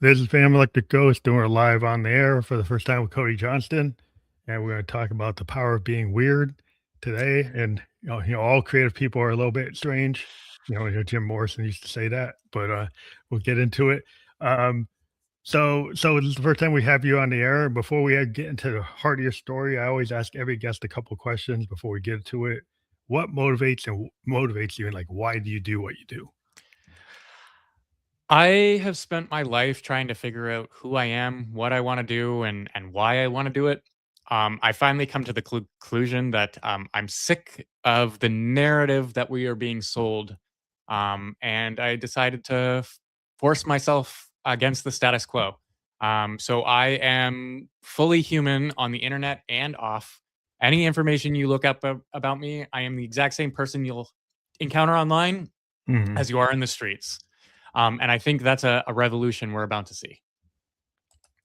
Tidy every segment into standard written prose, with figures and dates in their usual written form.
This is Family Electric Ghost doing it live on the air for the first time with Cody Johnston, and we're going to talk about the power of being weird today. And all creative people are a little bit strange. Jim Morrison used to say that, but we'll get into it. Um, so this is the first time we have you on the air. Before we get into the heart of your story, I always ask every guest a couple questions before we get to it. What motivates you, and like why do you do what you do? I have spent my life trying to figure out who I am, what I want to do, and why I want to do it. I finally come to the conclusion that I'm sick of the narrative that we are being sold, and I decided to force myself against the status quo. So I am fully human on the internet and off. Any information you look up about me, I am the exact same person you'll encounter online Mhm. as you are in the streets. And I think that's a revolution we're about to see.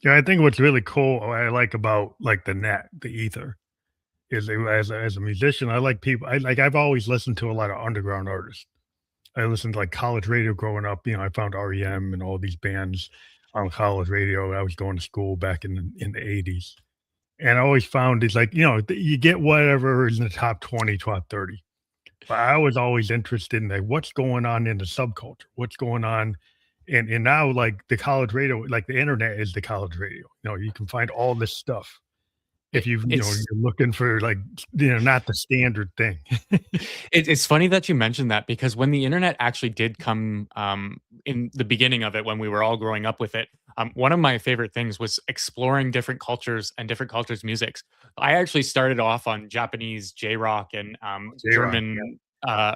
Yeah, I think what's really cool, I like about like the net, the ether, is as a musician, I like people. I've always listened to a lot of underground artists. I listened to like college radio growing up. I found REM and all these bands on college radio. I was going to school back in the 80s. And I always found it's like, you get whatever is in the top 20, top 30. But I was always interested in like what's going on in the subculture, what's going on, and now like the college radio, like the internet is the college radio. You can find all this stuff if It's you're looking for like not the standard thing. it's funny that you mentioned that because when the internet actually did come in the beginning of it, when we were all growing up with it, one of my favorite things was exploring different cultures and different cultures' musics. I actually started off on Japanese J rock and J Rock, yeah, German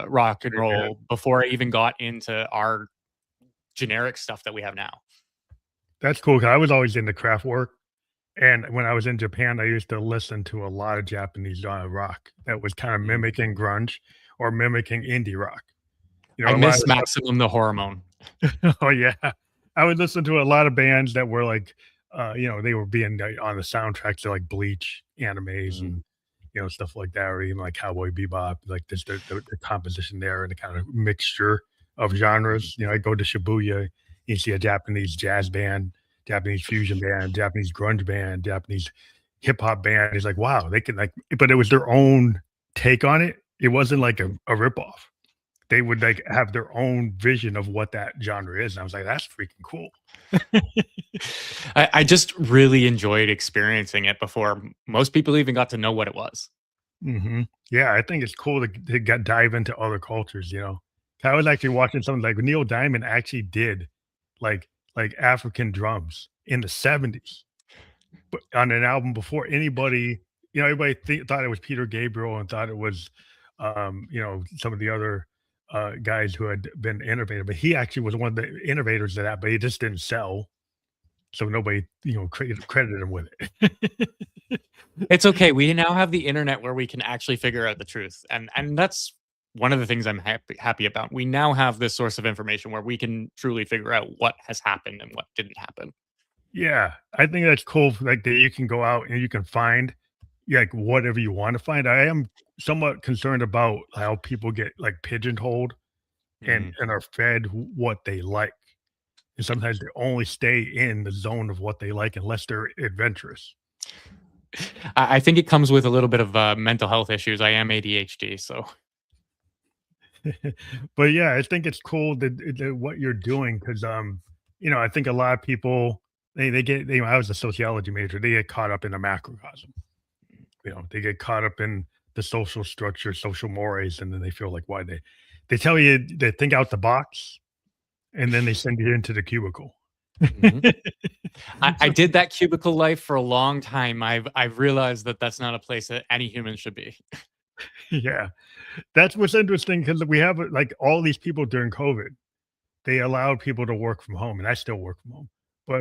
rock and straight ahead. roll before I even got into our generic stuff that we have now. That's cool. 'Cause I was always into craft work, and when I was in Japan, I used to listen to a lot of Japanese rock that was kind of Mhm. mimicking grunge or mimicking indie rock. I A lot miss of stuff. Maximum the Hormone. Oh yeah, I would listen to a lot of bands that were like, they were being on the soundtracks to like Bleach animes Mhm. and stuff like that, or even like Cowboy Bebop, like just the composition there and the kind of mixture of Mhm. genres. I go to Shibuya, you see a Japanese jazz band, Japanese fusion band, Japanese grunge band, Japanese hip hop band. It's like, wow, they can like, but it was their own take on it. It wasn't like a ripoff. They would like have their own vision of what that genre is. And I was like, that's freaking cool. I just really enjoyed experiencing it before most people even got to know what it was. Yeah, I think it's cool to get dive into other cultures. I was actually watching something like Neil Diamond actually did like African drums in the 70s, but on an album before anybody, everybody thought it was Peter Gabriel and thought it was, some of the other guys who had been innovative, but he actually was one of the innovators of that, but he just didn't sell. So nobody, credited him with it. It's okay. We now have the internet where we can actually figure out the truth, and that's one of the things I'm happy about. We now have this source of information where we can truly figure out what has happened and what didn't happen. Yeah, I think that's cool, like, that you can go out and you can find, like, whatever you wanna find. I am somewhat concerned about how people get, like, pigeonholed and Mhm. are fed what they like, and sometimes they only stay in the zone of what they like unless they're adventurous. I think it comes with a little bit of mental health issues. I am ADHD, so But, yeah, I think it's cool that what you're doing 'cause, I think a lot of people, they get I was a sociology major, they get caught up in a macrocosm. They get caught up in the social structure, social mores, and then they feel like why they tell you to think out the box, and then they send you into the cubicle. Mhm. I So did that cubicle life for a long time. I've realized that that's not a place that any human should be. yeah, that's what's interesting because we have like all these people during COVID, they allowed people to work from home, and I still work from home. But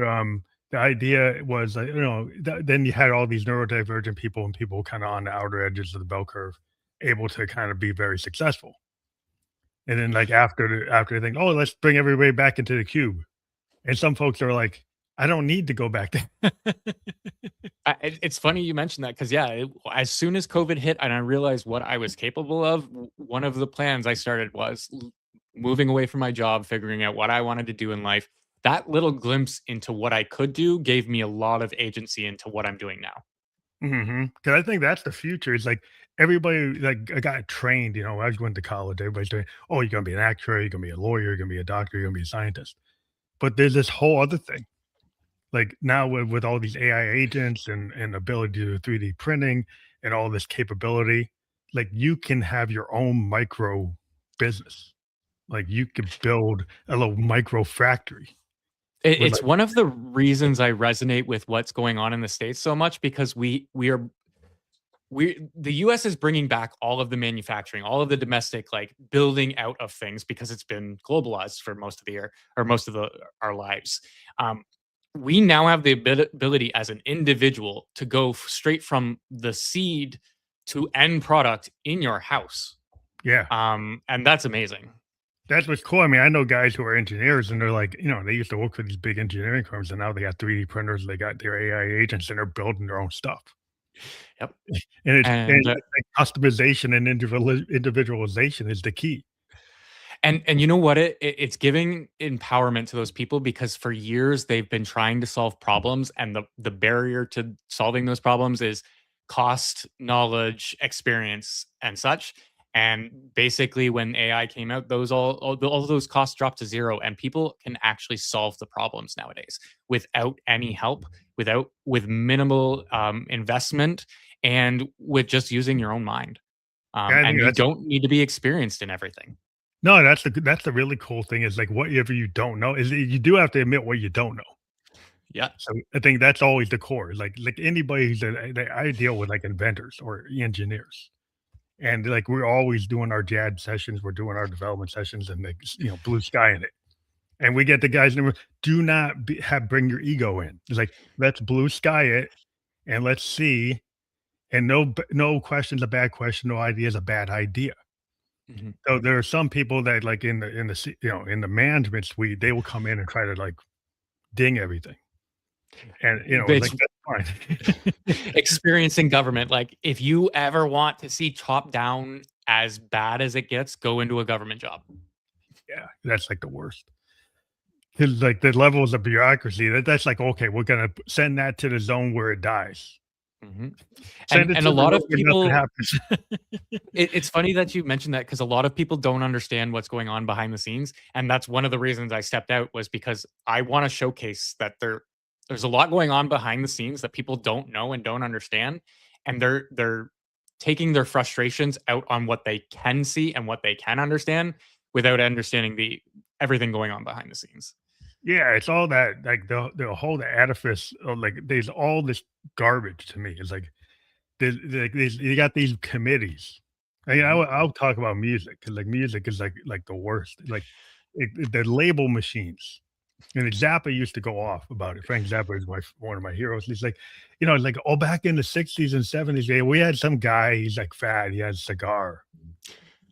the idea was, then you had all these neurodivergent people and people kind of on the outer edges of the bell curve, able to kind of be very successful. And then, like, after they think, "Oh, let's bring everybody back into the cube." And some folks are like, "I don't need to go back there." It's funny you mentioned that because yeah, as soon as COVID hit and I realized what I was capable of, one of the plans I started was moving away from my job, figuring out what I wanted to do in life, that little glimpse into what I could do gave me a lot of agency into what I'm doing now. Because I think that's the future. It's like everybody, like, I got trained, I was going to college, everybody's doing, "Oh, you're gonna be an actuary, you're gonna be a lawyer, you're gonna be a doctor, you're gonna be a scientist." But there's this whole other thing. Like, now with all these AI agents and ability to do 3D printing and all this capability, like, you can have your own micro business. Like, you could build a little micro factory with, It's like. one of the reasons I resonate with what's going on in the States so much because the US is bringing back all of the manufacturing, all of the domestic, like, building out of things because it's been globalized for most of the year or most of our lives. Um, we now have the ability as an individual to go straight from the seed to end product in your house. Yeah. And that's amazing. That's what's cool. I mean, I know guys who are engineers and they're like, they used to work for these big engineering firms and now they got 3D printers, they got their AI agents and they're building their own stuff. Yep. And And it's like customization and individualization is the key. And you know what? It's giving empowerment to those people because for years they've been trying to solve problems, and the barrier to solving those problems is cost, knowledge, experience, and such. And basically, when AI came out, all of those costs dropped to zero, and people can actually solve the problems nowadays without any help, with minimal investment, and with just using your own mind. Yeah, I think And you that's don't need to be experienced in everything. no, that's the really cool thing is like whatever you don't know is you do have to admit what you don't know. Yeah. So I think that's always the core. Like anybody who's I deal with like inventors or engineers. And like we're always doing our JAD sessions, we're doing our development sessions and like blue sky in it. And we get the guys in the room, do not bring your ego in. It's like, let's blue sky it and let's see. And no question's a bad question, no idea is a bad idea. Mhm. So there are some people that like in the management suite, they will come in and try to like ding everything. And it's It's like that's fine. experiencing government. Like, if you ever want to see top down as bad as it gets, go into a government job. Yeah, that's like the worst. 'Cause like the levels of bureaucracy, that's like, okay, we're gonna send that to the zone where it dies. Mhm. Send it And to a the lot zone of where nothing people happens. it's funny that you mentioned that because a lot of people don't understand what's going on behind the scenes, and that's one of the reasons I stepped out was because I wanna showcase that there's a lot going on behind the scenes that people don't know and don't understand, and they're taking their frustrations out on what they can see and what they can understand without understanding the everything going on behind the scenes. Yeah, it's all that like the whole edifice of like there's all this garbage to me. It's like there's like these you got these committees. I mean, Mhm, I'll talk about music because like music is like the worst. Like the label machines. And Zappa used to go off about it. Frank Zappa is one of my heroes. He's like, like, oh, back in the 60s and 70s, yeah, we had some guy, he's like fat, he had a cigar,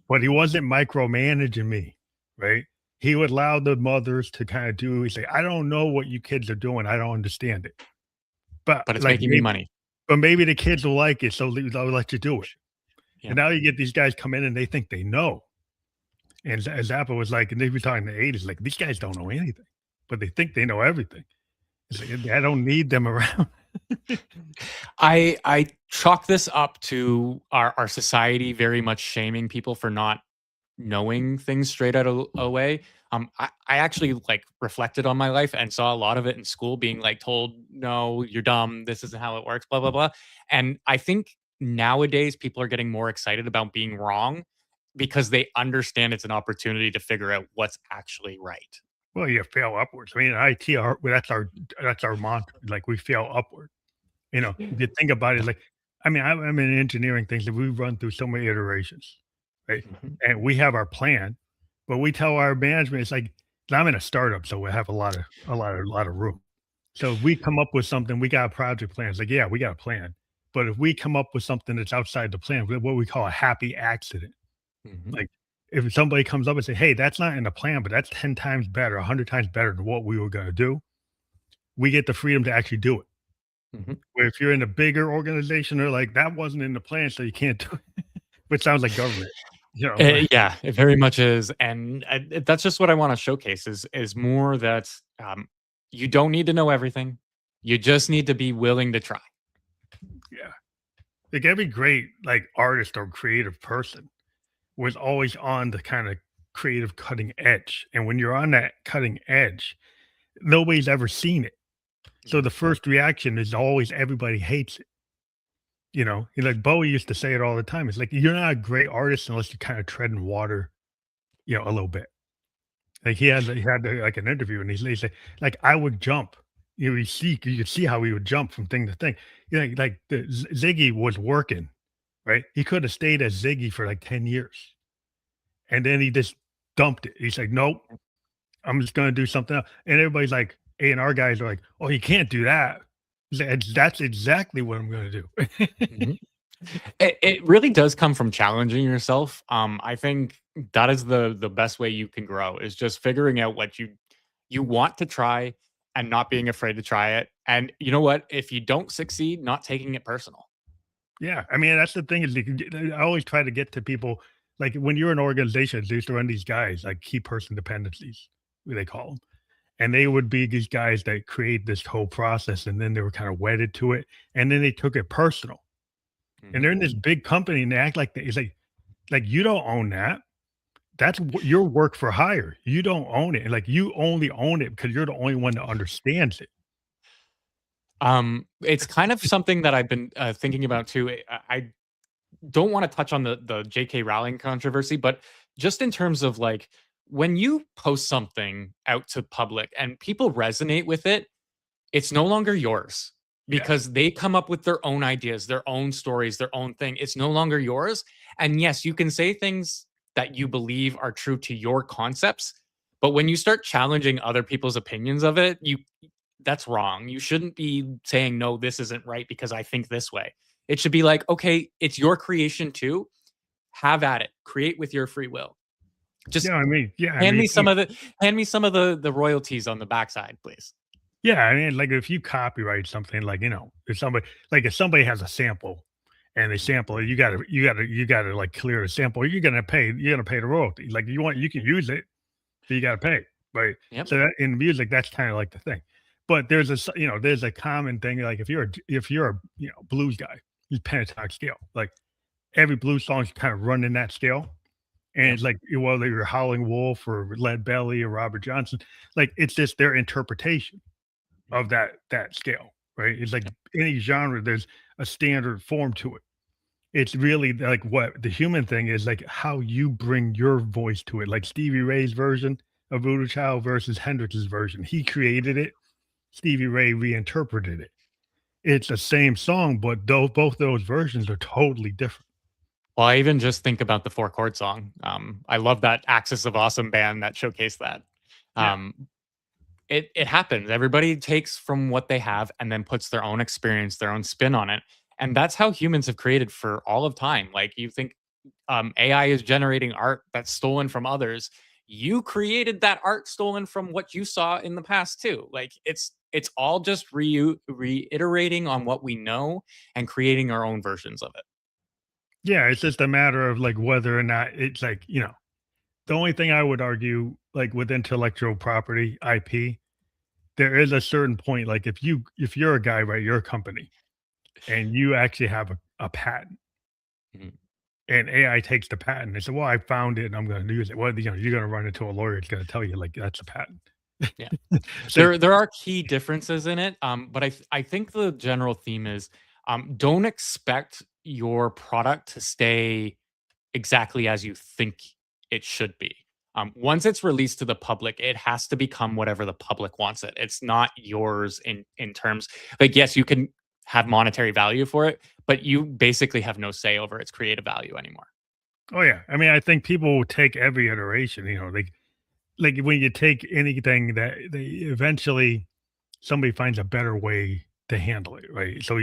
but he wasn't micromanaging me, right? He would allow the mothers to kind of do, he's like, I don't know what you kids are doing. I don't understand it. But but it's like making me maybe money. but maybe the kids will like it, so they'll let you do it. Yeah. And now you get these guys come in and they think they know. And Zappa was like, and they were talking in the 80s, like, these guys don't know anything, but they think they know everything. It's like, I don't need them around. I chalk this up to our society very much shaming people for not knowing things straight out of away. I actually like reflected on my life and saw a lot of it in school being like told, no, you're dumb. This isn't how it works, blah, blah, blah. And I think nowadays people are getting more excited about being wrong because they understand it's an opportunity to figure out what's actually right. Well, you fail upwards. I mean, IT, well, that's our mantra. Like we fail upward. If you think about it, like, I mean, I'm in engineering things that we run through so many iterations, right? Mhm, And we have our plan, but we tell our management, it's like, I'm in a startup, so we have a lot of room. So if we come up with something, we got a project plan. It's like, yeah, we got a plan. But if we come up with something that's outside the plan, what we call a happy accident, mhm, like if somebody comes up and say, hey, that's not in the plan, but that's 10 times better, 100 times better than what we were going to do, we get the freedom to actually do it. mhm. Where if you're in a bigger organization, they're like, that wasn't in the plan, so you can't do it, which sounds like government. You know, like, Yeah, it very much is, and that's just what I want to showcase is more that you don't need to know everything. You just need to be willing to try. yeah. Like every great like artist or creative person was always on the kind of creative cutting edge. And when you're on that cutting edge, nobody's ever seen it. So Mhm. the first reaction is always everybody hates it. You know, and like Bowie used to say it all the time. It's like you're not a great artist unless you kind of tread in water, you know, a little bit. Like he had like an interview and he said, like I would jump. You know, you could see how he would jump from thing to thing. You know, like the Ziggy was working, right? He could have stayed as Ziggy for like 10 years. And then he just dumped it. He's like, nope, I'm just gonna do something else. And everybody's like, A&R guys are like, oh, you can't do that. He's like, that's exactly what I'm gonna do. Mhm. It really does come from challenging yourself. I think that is the best way you can grow is just figuring out what you want to try and not being afraid to try it. And you know what? If you don't succeed, not taking it personal. Yeah, I mean, that's the thing is I always try to get to people like when you're an organization, they used to run these guys like key person dependencies, they call them. And they would be these guys that create this whole process and then they were kind of wedded to it. And then they took it personal. And Mhm. they're in this big company and they act like it's like you don't own that. That's your work for hire. You don't own it. And like you only own it because you're the only one that understands it. It's kind of something that I've been thinking about too. I don't want to touch on the J.K. Rowling controversy, but just in terms of like when you post something out to public and people resonate with it, it's no longer yours Yeah. because they come up with their own ideas, their own stories, their own thing. It's no longer yours. And yes, you can say things that you believe are true to your concepts, but when you start challenging other people's opinions of it, you that's wrong. You shouldn't be saying no, this isn't right because I think this way. It should be like, okay, it's your creation too. Have at it. Create with your free will. Just Yeah, I hand mean, me some of the hand me some of the royalties on the backside, please. yeah, I mean, like if you copyright something, like if somebody has a sample and they Mhm. sample it, you gotta like clear the sample. You're gonna pay the royalty. Like you can use it, but you gotta pay, right? Yep. So that in music, that's kind of like the thing. But there's a common thing. Like if you're a blues guy, use pentatonic scale. Like every blues song is kind of run in that scale. And Yep. it's like whether you're Howling Wolf or Lead Belly or Robert Johnson, like it's just their interpretation of Mhm. that scale, right? It's like Yep. any genre, there's a standard form to it. It's really like what the human thing is like how you bring your voice to it. Like Stevie Ray's version of Voodoo Child versus Hendrix's version. He created it. Stevie Ray reinterpreted it. It's the same song, but though both those versions are totally different. Well, I even just think about the four chord song. I love that Axis of Awesome band that showcased that. Yeah. Um, it happens. Everybody takes from what they have and then puts their own experience, their own spin on it. And that's how humans have created for all of time. Like you think AI is generating art that's stolen from others. You created that art stolen from what you saw in the past too. Like it's all just reiterating on what we know and creating our own versions of it. Yeah. It's just a matter of like whether or not it's like, the only thing I would argue, like with intellectual property, IP, there is a certain point, like if you're a guy, right, you're a company and you actually have a patent Mhm. and AI takes the patent and say, well, I found it and I'm going to use it. Well, you're going to run into a lawyer. It's going to tell you like, that's a patent. Yeah. So There are key differences in it, but I think the general theme is, don't expect your product to stay exactly as you think it should be. Once it's released to the public, it has to become whatever the public wants it. It's not yours in terms like, yes, you can have monetary value for it, but you basically have no say over its creative value anymore. oh yeah. I mean, I think people will take every iteration, like when you take anything that they eventually somebody finds a better way to handle it, right? So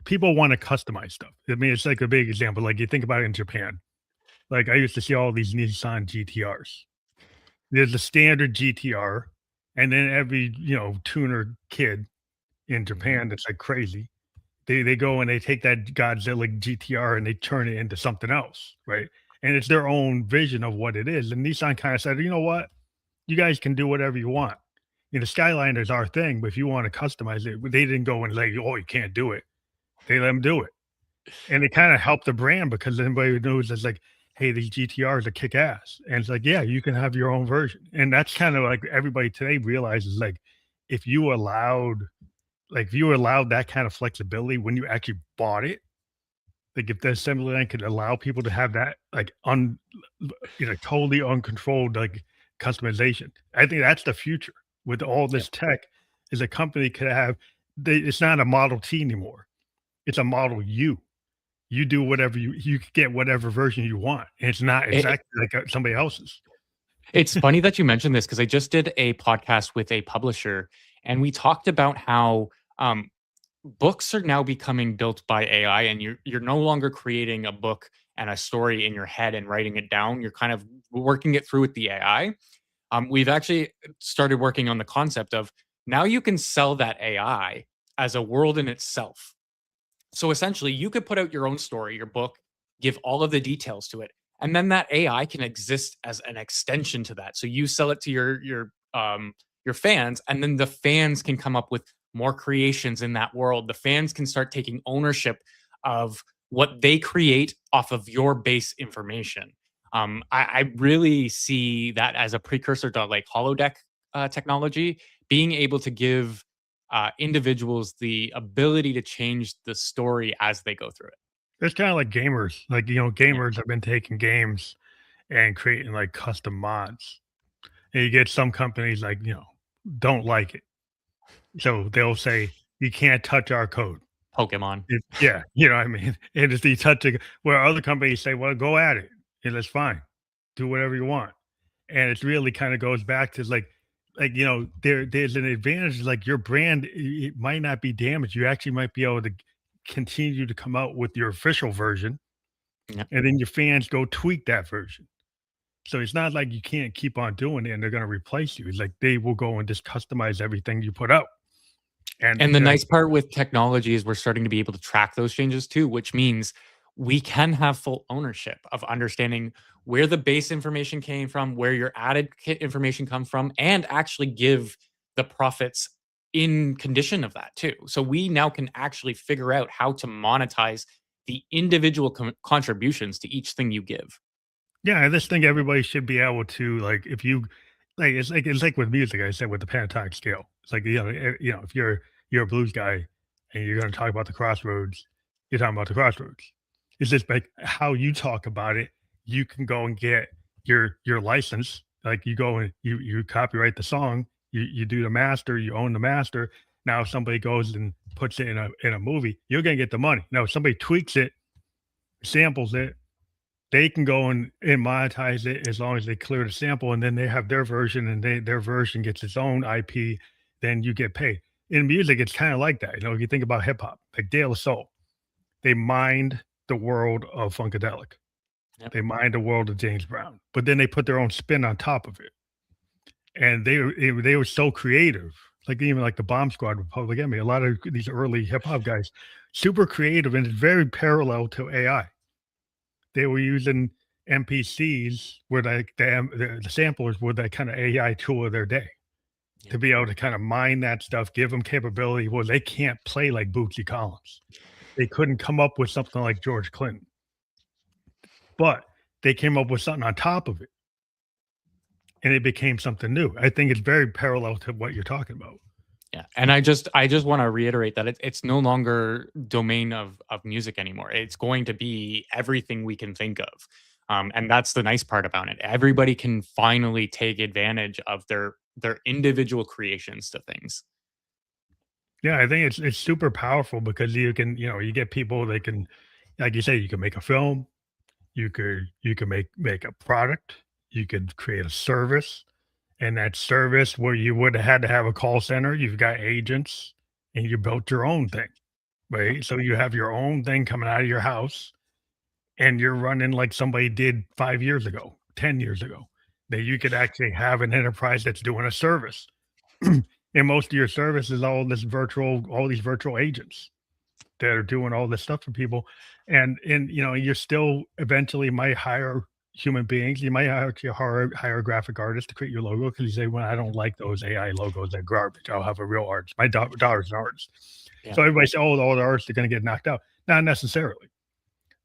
people want to customize stuff. I mean, it's like a big example. Like you think about it in Japan. Like I used to see all these Nissan GTRs. There's a standard GTR, and then every tuner kid in Mhm. Japan that's like crazy. They go and they take that Godzilla GTR and they turn it into something else, right? and it's their own vision of what it is. And Nissan kind of said, you know what, you guys can do whatever you want. You know, Skyline is our thing, but if you want to customize it, they didn't go and like, oh, you can't do it. They let them do it, and it kind of helped the brand because anybody who knows it's like, hey, these GTRs are kick ass, and it's like, yeah, you can have your own version, and that's kind of like everybody today realizes like, if you allowed, like, if you allowed that kind of flexibility when you actually bought it, like if the assembly line could allow people to have that like totally uncontrolled like customization. I think that's the future with all Yep. this tech is a company could have it's not a Model T anymore. It's a Model U. You do whatever you could get whatever version you want. And it's not It, exactly like somebody else's. It's funny that you mentioned this because I just did a podcast with a publisher, and we talked about how books are now becoming built by AI, and you're no longer creating a book and a story in your head and writing it down. You're kind of working it through with the AI. We've actually started working on the concept of now you can sell that AI as a world in itself. So essentially, you could put out your own story, your book, give all of the details to it, and then that AI can exist as an extension to that. So you sell it to your fans, and then the fans can come up with more creations in that world. The fans can start taking ownership of what they create off of your base information. I really see that as a precursor to like holodeck technology, being able to give individuals the ability to change the story as they go through it. It's kind of like gamers. Like, Yeah. gamers have been taking games and creating like custom mods. And you get some companies like, don't like it. So they'll say, you can't touch our code. Pokemon. Yeah, you know what I mean? It is the touching where other companies say, "Well, go at it. And that's fine. Do whatever you want." And it really kinda goes back to like, there's an advantage, like your brand, it might not be damaged. You actually might be able to continue to come out with your official version, Yeah. and then your fans go tweak that version. So it's not like you can't keep on doing it and they're gonna replace you. It's like they will go and just customize everything you put out. And, And the nice part with technology is we're starting to be able to track those changes too, which means we can have full ownership of understanding where the base information came from, where your added information come from, and actually give the profits in condition of that too. So we now can actually figure out how to monetize the individual contributions to each thing you give. Yeah, I just think everybody should be able to like if you like it's like with music, I said with the pentatonic scale. It's like if you're a blues guy and you're gonna talk about the crossroads, you're talking about the crossroads. It's just like how you talk about it, you can go and get your license. Like you go and you copyright the song, you do the master, you own the master. Now if somebody goes and puts it in a movie, you're gonna get the money. Now if somebody tweaks it, samples it, they can go and monetize it as long as they clear the sample, and then they have their version, and their version gets its own IP, then you get paid. In music, it's kinda like that, if you think about hip hop, like De La Soul, they mined the world of Funkadelic. Yep. They mined the world of James Brown, but then they put their own spin on top of it, and they were so creative, like, even like the Bomb Squad with Public Enemy, a lot of these early hip hop guys, super creative, and it's very parallel to AI. They were using NPCs were like the samplers were that kind of AI tool of their day Yep. to be able to kind of mine that stuff, give them capability where they can't play like Bootsy Collins. They couldn't come up with something like George Clinton, but they came up with something on top of it and it became something new. I think it's very parallel to what you're talking about. Yeah, and I just want to reiterate that it's no longer domain of music anymore. It's going to be everything we can think of, and that's the nice part about it. Everybody can finally take advantage of their individual creations to things. Yeah, I think it's super powerful because you can, you get people that can, like you say, you can make a film, you could make a product, you could create a service, and that service where you would have had to have a call center, you've got agents, and you built your own thing, Yep. right? So you have your own thing coming out of your house, and you're running like somebody did 5 years ago, 10 years ago, that you could actually have an enterprise that's doing a service. And most of your service is all these virtual agents that are doing all this stuff for people, and you're still eventually might hire human beings. You might actually hire a graphic artist to create your logo because you say, "Well, I don't like those AI logos; they're garbage. I'll have a real artist." My daughter's an artist, Yeah. so everybody say, "Oh, all the artists are going to get knocked out." Not necessarily.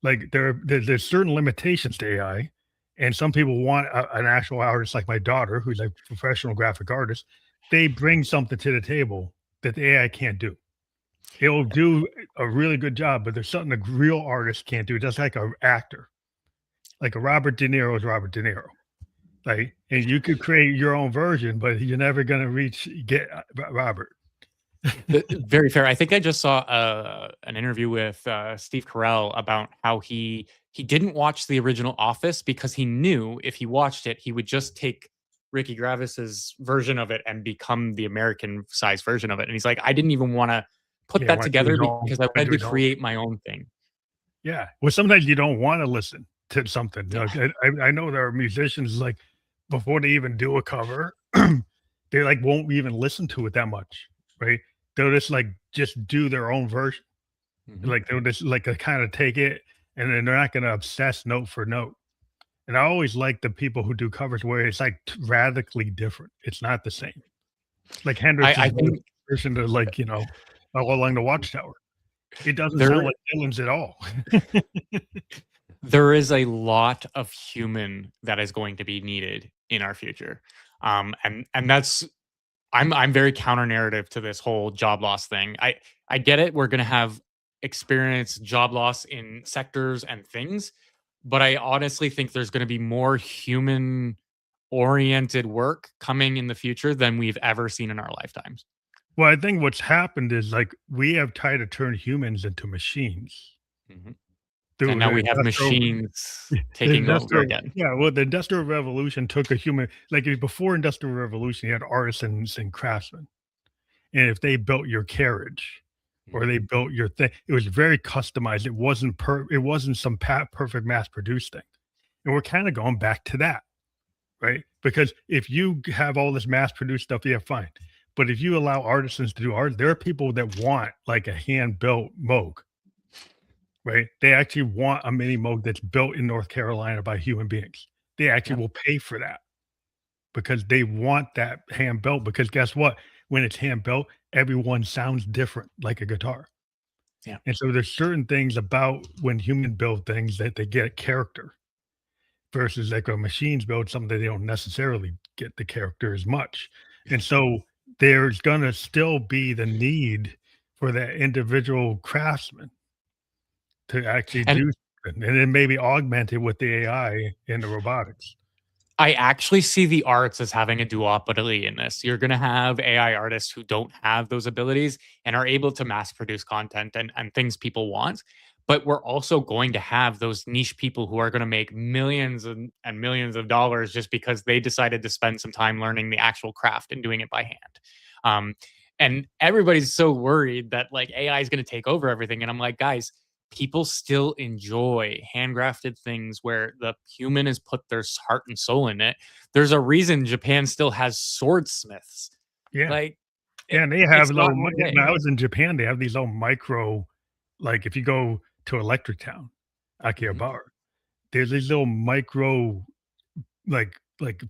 Like there's certain limitations to AI, and some people want an actual artist like my daughter, who's a professional graphic artist. They bring something to the table that the AI can't do. It'll do a really good job, but there's something a real artist can't do. Just like an actor, like a Robert De Niro is Robert De Niro. Like, and you could create your own version, but you're never gonna get Robert. Very fair. I think I just saw an interview with Steve Carell about how he didn't watch the original Office because he knew if he watched it, he would just take Ricky Gravis's version of it and become the American size version of it. And he's like, I didn't even want to put Yeah, that want to do together his own, because I want to wanted do to his own. create my own thing. Yeah. Well, sometimes you don't want to listen to something. Yeah. Like, I know there are musicians like before they even do a cover, they like won't even listen to it that much, right? They'll just do their own version. Mhm. Like they'll just like kind of take it, and then they're not going to obsess note for note. And I always like the people who do covers where it's like radically different. It's not the same. Like I Hendrix's think version to All Along the Watchtower. It doesn't sound there like Dylan's at all. there is a lot of human that is going to be needed in our future. And that's I'm very counter narrative to this whole job loss thing. I get it. We're gonna have experienced job loss in sectors and things, but I honestly think there's gonna be more human oriented work coming in the future than we've ever seen in our lifetimes. Well, I think what's happened is like we have tried to turn humans into machines Mhm. And through now the we have industrial machines the taking over industrial again. yeah, well, the industrial revolution took a human before industrial revolution, you had artisans and craftsmen. And if they built your carriage or Mhm. they built your thing, it was very customized. It wasn't some perfect mass produced thing. And we're kind of going back to that, right? Because if you have all this mass produced stuff, yeah, fine. But if you allow artisans to do art, there are people that want like a hand built Moog, right? They actually want a mini Moog that's built in North Carolina by human beings. They actually Yep. will pay for that because they want that hand built. Because guess what? When it's hand built, everyone sounds different like a guitar. Yeah. And so there's certain things about when human build things that they get character versus like when machines build something they don't necessarily get the character as much. And so there's gonna still be the need for that individual craftsman to actually And do something and then maybe augment it with the AI and the robotics. I actually see the arts as having a duopoly in this. You're going to have AI artists who don't have those abilities and are able to mass produce content and things people want. But we're also going to have those niche people who are going to make millions and millions of dollars just because they decided to spend some time learning the actual craft and doing it by hand. Um, and everybody's so worried that like AI is going to take over everything. And I'm like, guys, people still enjoy handcrafted things where the human has put their heart and soul in it. There's a reason Japan still has swordsmiths. Yeah. Like Yeah, and they it's have not little going when away. I was in Japan, they have these little micro like if you go to Electric Town, Mhm. Akihabara, there's these little micro like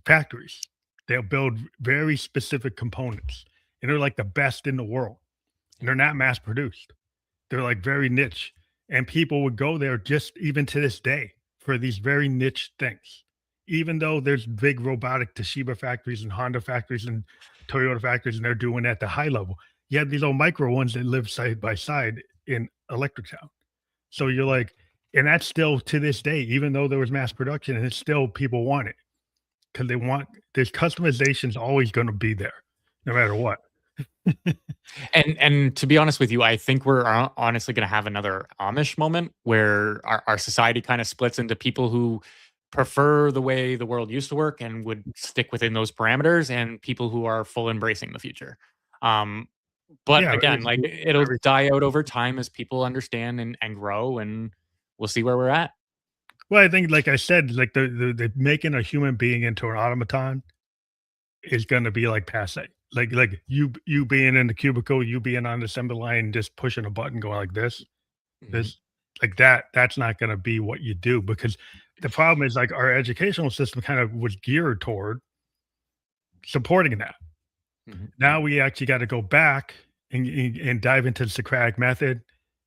factories. They'll build very specific components, and they're like the best in the world. And Yeah. they're not mass produced. They're like very niche, and people would go there just even to this day for these very niche things. Even though there's big robotic Toshiba factories and Honda factories and Toyota factories, and they're doing at the high level. You have these little micro ones that live side by side in Electric Town. So you're like, and that's still to this day, even though there was mass production, and it's still people want it because they want there's customization's always going to be there, no matter what. And to be honest with you, I think we're honestly going to have another Amish moment where our society kind of splits into people who prefer the way the world used to work and would stick within those parameters, and people who are full embracing the future. Um, but Yeah, again, like it'll every die out over time as people understand and grow, and we'll see where we're at. well, I think, like I said, like the making a human being into an automaton is going to be like passe. Like you being in the cubicle, you being on the assembly line, just pushing a button, going like this, Mhm. this, like that. That's not going to be what you do because the problem is like our educational system kind of was geared toward supporting that. Mhm. Now we actually got to go back and dive into the Socratic method,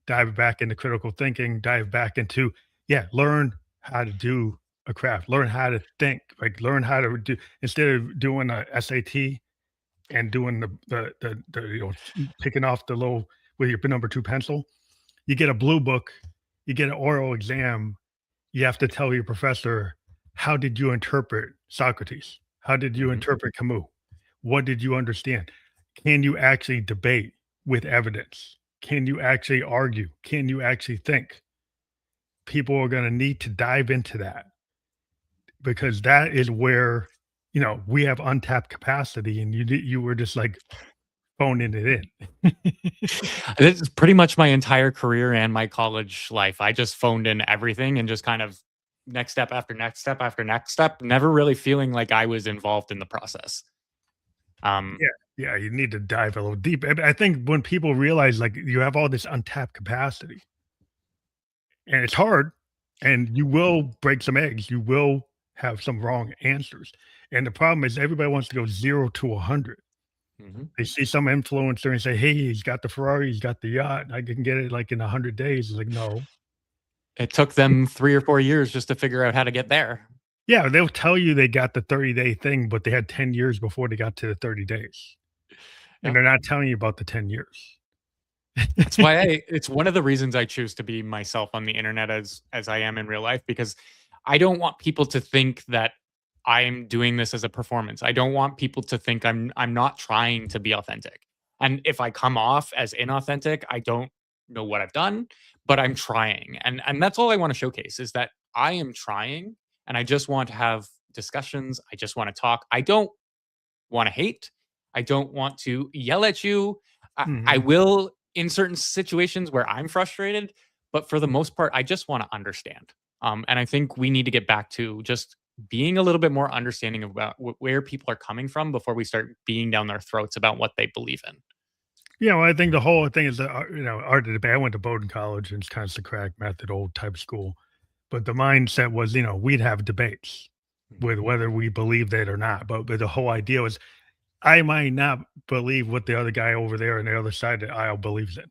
dive back into critical thinking, dive back into, yeah, learn how to do a craft, learn how to think, like learn how to do, instead of doing a SAT and doing the picking off the little with your number two pencil, you get a blue book, you get an oral exam, you have to tell your professor, how did you interpret Socrates? How did you Mhm. interpret Camus? What did you understand? Can you actually debate with evidence? Can you actually argue? Can you actually think? People are going to need to dive into that because that is where, we have untapped capacity and you were just like phoning it in. This is pretty much my entire career and my college life. I just phoned in everything and just kind of next step after next step after next step, never really feeling like I was involved in the process. Um, Yeah, yeah, you need to dive a little deep. I think when people realize like you have all this untapped capacity and it's hard and you will break some eggs, you will have some wrong answers. And the problem is everybody wants to go 0 to 100. mhm. They see some influencer and say, "Hey, he's got the Ferrari, he's got the yacht, I can get it like in 100 days." It's like, "No." It took them 3 or 4 years just to figure out how to get there. Yeah, they'll tell you they got the 30-day thing, but they had 10 years before they got to the 30 days, and Yep. they're not telling you about the 10 years. That's why it's one of the reasons I choose to be myself on the internet as I am in real life, because I don't want people to think that I'm doing this as a performance. I don't want people to think I'm not trying to be authentic. And if I come off as inauthentic, I don't know what I've done, but I'm trying. And that's all I want to showcase is that I am trying and I just want to have discussions. I just want to talk. I don't want to hate. I don't want to yell at you. I Mhm. will in certain situations where I'm frustrated, but for the most part, I just want to understand. And I think we need to get back to just being a little bit more understanding about where people are coming from before we start being down their throats about what they believe in. I think the whole thing is that, art of debate. I went to Bowdoin College, and it's kind of the crack method, old type school. But the mindset was, we'd have debates Mhm. with whether we believed it or not. But the whole idea was, I might not believe what the other guy over there on the other side of the aisle believes in.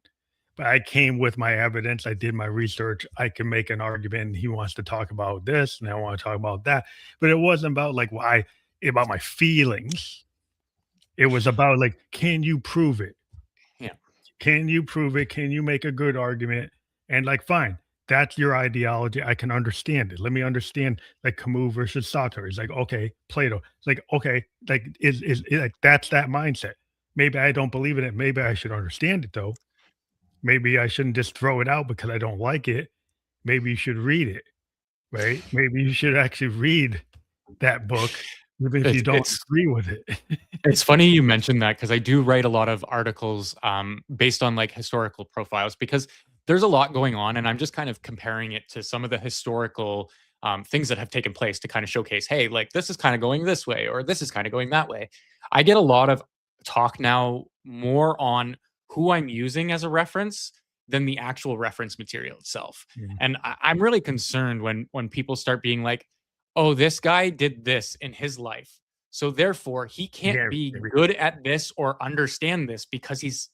But I came with my evidence. I did my research. I can make an argument. He wants to talk about this, and I want to talk about that. But it wasn't about like why about my feelings. It was about like, can you prove it? Yeah. Can you prove it? Can you make a good argument? And like, fine, that's your ideology. I can understand it. Let me understand like Camus versus Sartre. It's like, okay, Plato. It's like, okay, like like that's that mindset. Maybe I don't believe in it. Maybe I should understand it though. Maybe I shouldn't just throw it out because I don't like it. Maybe you should read it, right? Maybe you should actually read that book, even if you It's don't it's agree with it. It's funny you mentioned that because I do write a lot of articles based on like historical profiles because there's a lot going on, and I'm just kind of comparing it to some of the historical things that have taken place to kind of showcase, hey, like this is kind of going this way, or this is kind of going that way. I get a lot of talk now more on who I'm using as a reference than the actual reference material itself, Mm. and I'm really concerned when people start being like, oh, this guy did this in his life, so therefore, he can't Yeah, be maybe good at this or understand this because he's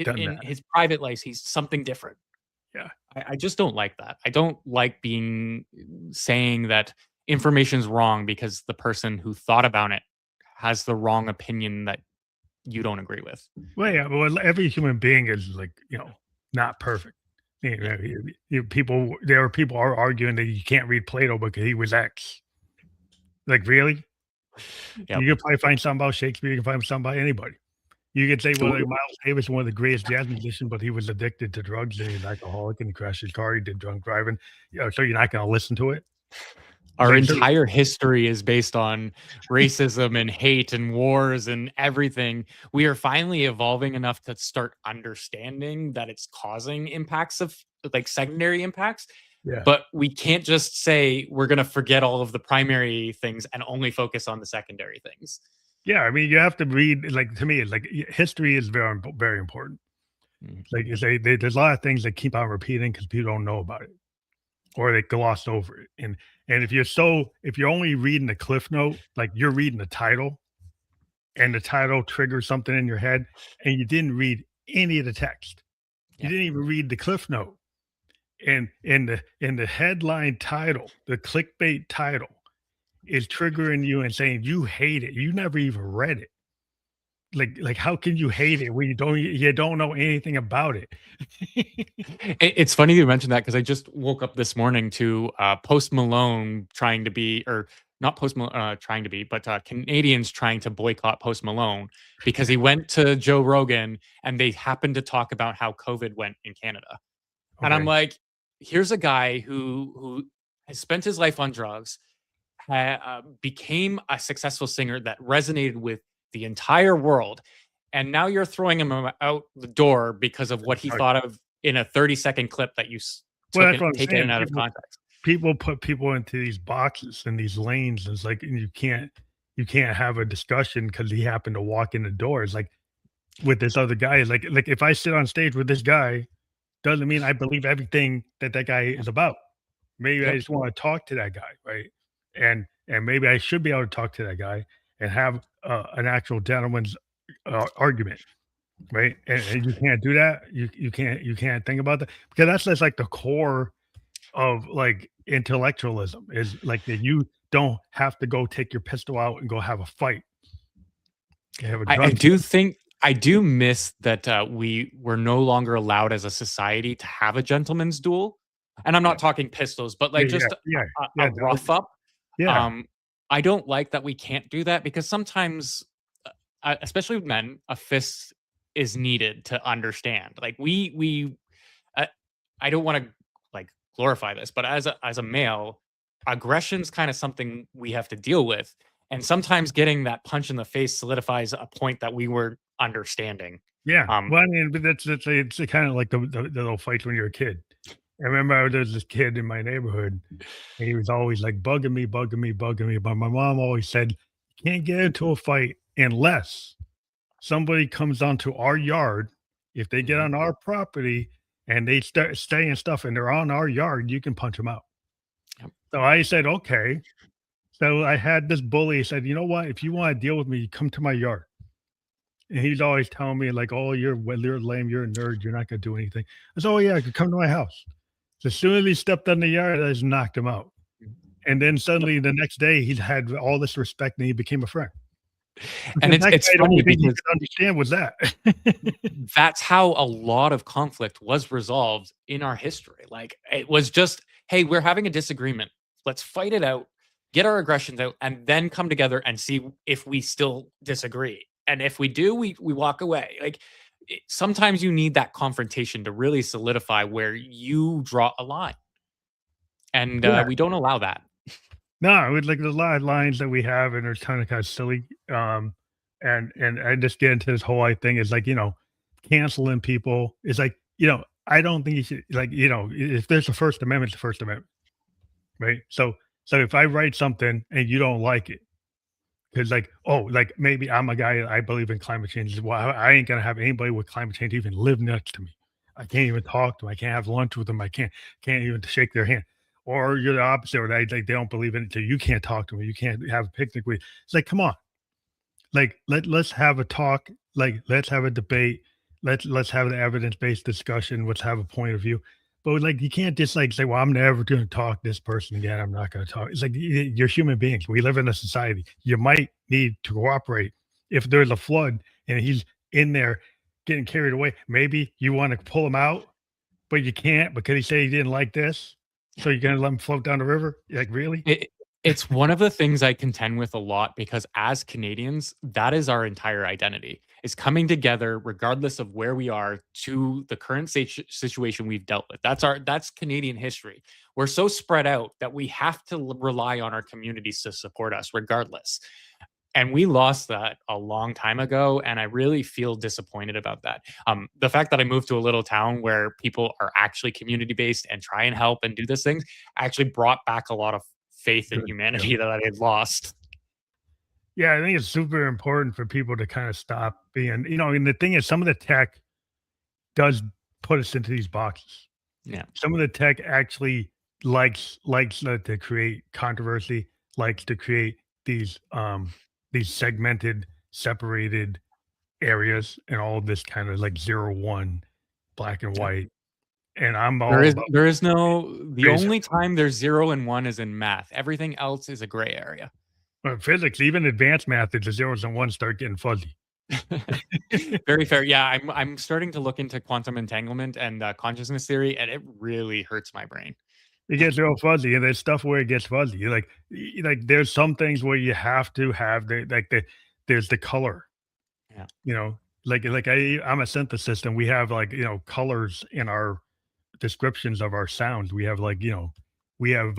done in that. his private life, he's something different. Yeah. I just don't like that. I don't like being saying that information's wrong because the person who thought about it has the wrong opinion that you don't agree with. Well, yeah, well, every human being is like, not perfect. Yeah. There are people are arguing that you can't read Plato because he was X. Like, really? Yep. You could probably find something about Shakespeare. You can find something about anybody. You could say, well, like W- Miles Davis, one of the greatest jazz musicians, but he was addicted to drugs and he's an alcoholic and he crashed his car. He did drunk driving. So you're not going to listen to it. It's Our like, entire history is based on racism and hate and wars and everything. We are finally evolving enough to start understanding that it's causing impacts of like secondary impacts, yeah, but we can't just say we're going to forget all of the primary things and only focus on the secondary things. yeah. I mean, you have to read. Like to me, it's like history is very important. Mhm. Like you say, there's a lot of things that keep on repeating because people don't know about it or they glossed over it. And And if you're only reading the cliff note, like you're reading the title, and the title triggers something in your head, and you didn't read any of the text. You Yeah. didn't even read the cliff note. And in the headline title, the clickbait title is triggering you and saying you hate it. You never even read it. Like how can you hate it when you don't know anything about it? It's funny you mentioned that because I just woke up this morning to Post Malone trying to be, or not trying to be, but Canadians trying to boycott Post Malone because he went to Joe Rogan and they happened to talk about how COVID went in Canada. And I'm Okay. like, here's a guy who has spent his life on drugs, became a successful singer that resonated with the entire world, and now you're throwing him out the door because of what he Right. thought of in a 30-second clip that you Well, took that's and what I'm taken it saying. out of People context. people put people into these boxes and these lanes. And it's like, and you can't have a discussion because he happened to walk in the door. It's like with this other guy. It's like if I sit on stage with this guy, doesn't mean I believe everything that that guy Yeah. is about. Maybe I Yep. just want to talk to that guy, right? And maybe I should be able to talk to that guy and have an actual gentleman's argument, right? And you can't do that. You can't think about that because that's just like the core of like intellectualism is like that you don't have to go take your pistol out and go have a fight. You have a I gun do fight. think I do miss that we were no longer allowed as a society to have a gentleman's duel. And I'm Yeah, not talking pistols, but yeah, like yeah, just yeah, a yeah, rough up. yeah, Um, I don't like that we can't do that because sometimes, especially with men, a fist is needed to understand. Like uh, I don't want to like glorify this, but as a male, aggression's kind of something we have to deal with, and sometimes getting that punch in the face solidifies a point that we were understanding. yeah. Um, Well, I mean, but that's it's kind of like the little fights when you're a kid. I remember there was this kid in my neighborhood, and he was always like bugging me, bugging me, bugging me. But my mom always said, "You can't get into a fight unless somebody comes onto our yard. If they get mhm, on our property and they start saying stuff and they're on our yard, you can punch them out." yep, So I said, "Okay." So I had this bully said, "You know what? If you want to deal with me, come to my yard." And he's always telling me like, "Oh, you're lame. You're a nerd. You're not gonna do anything." I said, "Oh yeah, I could come to my house." So as soon as he stepped on the yard, I just knocked him out. And then yep. suddenly the next day, he had all this respect and he became a friend And because it's that it's guy, the only funny thing he because could understand was that. that's how a lot of conflict was resolved in our history. Like it was just, hey, we're having a disagreement. Let's fight it out, get our aggressions out, and then come together and see if we still disagree. And if we do, we walk away. Like sometimes you need that confrontation to really solidify where you draw a line, and Yeah. we don't allow that. No, it's like there's a lot of lines that we have and it's kind of silly. And I just get into this whole thing is like, canceling people is like, I don't think you should like, if there's a First Amendment, the First Amendment, right? So if I write something and you don't like it, because like, oh, like maybe I'm a guy I believe in climate change. Well, I ain't gonna have anybody with climate change even live next to me. I can't even talk to them. I can't have lunch with them. I can't even shake their hand. Or you're the opposite, or they don't believe in it, so you can't talk to them. You can't have a picnic with. It's like, come on, like let's have a talk. Like let's have a debate. Let's have an evidence based discussion. Let's have a point of view. But like you can't just like say, well, I'm never going to talk to this person again. I'm not going to talk. It's like you're human beings. We live in a society. You might need to cooperate if there's a flood and he's in there getting carried away. Maybe you want to pull him out, but you can't because he said he didn't like this. So you're gonna let him float down the river? Like really? It it's one of the things I contend with a lot because as Canadians, that is our entire identity. Is coming together regardless of where we are to the current situation we've dealt with. That's Canadian history. We're so spread out that we have to rely on our communities to support us regardless. And we lost that a long time ago, and I really feel disappointed about that. The fact that I moved to a little town where people are actually community based and try and help and do these things actually brought back a lot of faith in Good. Yeah. humanity that I had lost. Yeah, I think it's super important for people to kind of stop being, and the thing is, some of the tech does put us into these boxes. Yeah. Some of the tech actually likes to create controversy, likes to create these um these segmented, separated areas, and all of this kind of like 0 1, black and Yeah. white. And I'm all about There is no the basic only time there's 0 and 1 is in math. Everything else is a gray area. physics, even advanced math, the zeros and ones start getting fuzzy. Very fair. Yeah, I'm starting to look into quantum entanglement and, consciousness theory, and it really hurts my brain. It gets real fuzzy, and there's stuff where it gets fuzzy. Like there's some things where you have to have there's the color, Yeah. you know. I'm a synthesist, and we have colors in our descriptions of our sounds. We have we have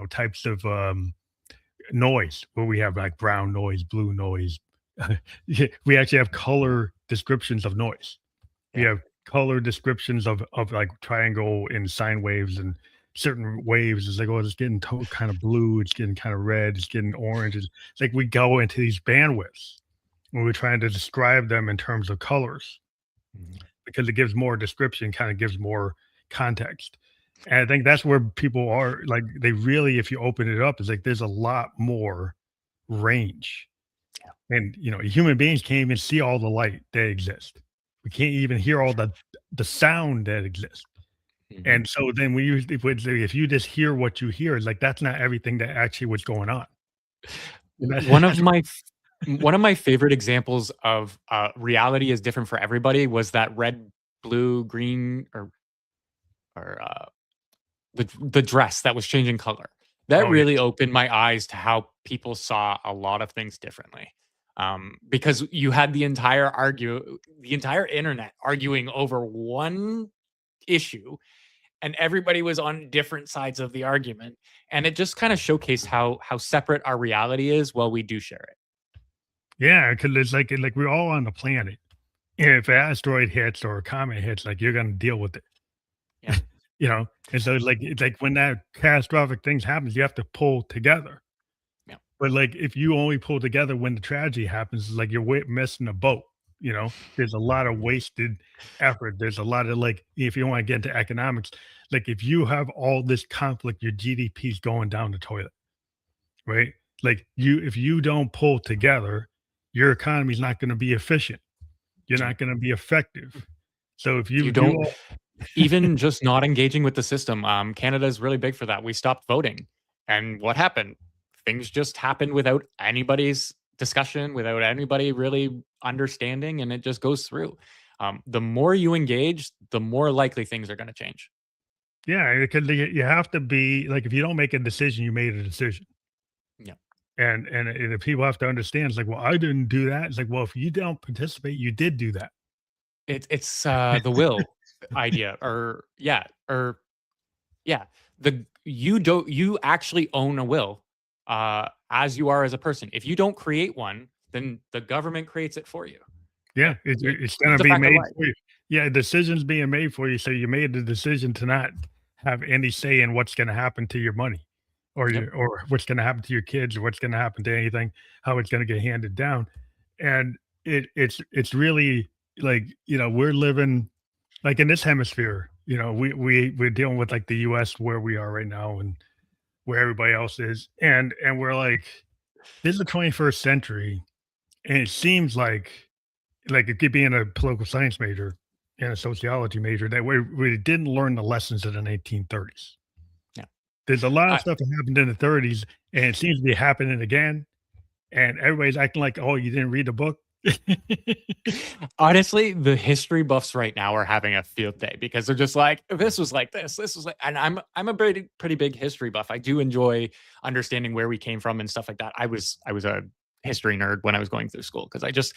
types of noise where we have like brown noise, blue noise. Yeah, we actually have color descriptions of noise. We Yeah. have color descriptions of like triangle and sine waves and certain waves. It's like, oh, it's getting kind of blue, it's getting kind of red, it's getting orange. It's like we go into these bandwidths when we're trying to describe them in terms of colors Mhm. because it gives more description, kind of gives more context. And I think that's where people are like they really, if you open it up, it's like there's a lot more range. Yeah. And human beings can't even see all the light that exists. We can't even hear all the sound that exists. Mhm. And so then we usually would say if you just hear what you hear, it's like that's not everything that actually was going on. And W that that's one of my favorite examples of, reality is different for everybody was that red, blue, green, or the dress that was changing color. That oh, yeah. really opened my eyes to how people saw a lot of things differently. Because you had the entire internet arguing over one issue, and everybody was on different sides of the argument, and it just kind of showcased how separate our reality is while we do share it. Yeah, because it's like we're all on the planet. And if an asteroid hits or a comet hits, like you're gonna deal with it. Yeah, You know? And so it's like when that catastrophic things happens, you have to pull together. yeah, But, like, if you only pull together when the tragedy happens, it's like you're missing a boat, you know? There's a lot of wasted effort. There's a lot of, like, if you wanna get into economics, like, if you have all this conflict, your GDP is going down the toilet, right? Like, if you don't pull together, your economy is not gonna be efficient. You're yeah. not gonna be effective. So if You you do don't all even just not engaging with the system. Canada is really big for that. We stopped voting, and what happened? Things just happened without anybody's discussion, without anybody really understanding, and it just goes through. The more you engage, the more likely things are going to change. yeah, because you have to be like, if you don't make a decision, you made a decision. Yeah, And if people have to understand, it's like, "Well, I didn't do that." It's like, "Well, if you don't participate, you did do that." it's the will idea, or yeah, you actually own a will, as you are as a person. If you don't create one, then the government creates it for you. Yeah, It, it's it's gonna a be fact of made life. for you. Yeah, a decision's being made for you, so you made the decision to not have any say in what's gonna happen to your money Yep. or what's gonna happen to your kids or what's gonna happen to anything, how it's gonna get handed down. And it's really like, we're living like in this hemisphere, we're dealing with like the US where we are right now and where everybody else is. And we're like, this is the 21st century, and it seems like it could be in a political science major and a sociology major that we didn't learn the lessons of the 1930s. Yeah. There's a lot of I, stuff that happened in the 30s, and it seems to be happening again, and everybody's acting like, "Oh, you didn't read the book?" Honestly, the history buffs right now are having a field day because they're just like, this was like this was like, and I'm a pretty big history buff. I do enjoy understanding where we came from and stuff like that. I was a history nerd when I was going through school because I just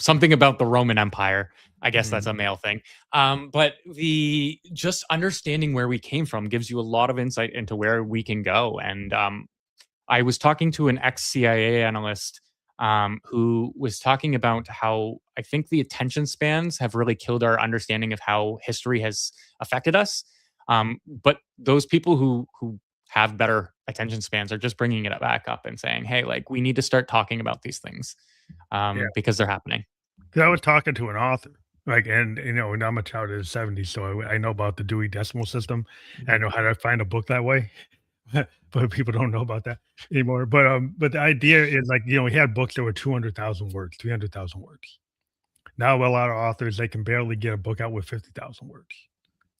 something about the Roman Empire. I guess that's Mhm. a male thing. But the just understanding where we came from gives you a lot of insight into where we can go. And I was talking to an ex CIA analyst who was talking about how I think the attention spans have really killed our understanding of how history has affected us. But those people who have better attention spans are just bringing it back up and saying, "Hey, like we need to start talking about these things Yeah, because they're happening." 'cause I was talking to an author, Like, and and I'm a child of the '70s, so I know about the Dewey Decimal System. I Mhm, know how to find a book that way, but people don't know about that anymore. But the idea is like we had books that were 200,000 words, 300,000 words. Now a lot of authors they can barely get a book out with 50,000 words.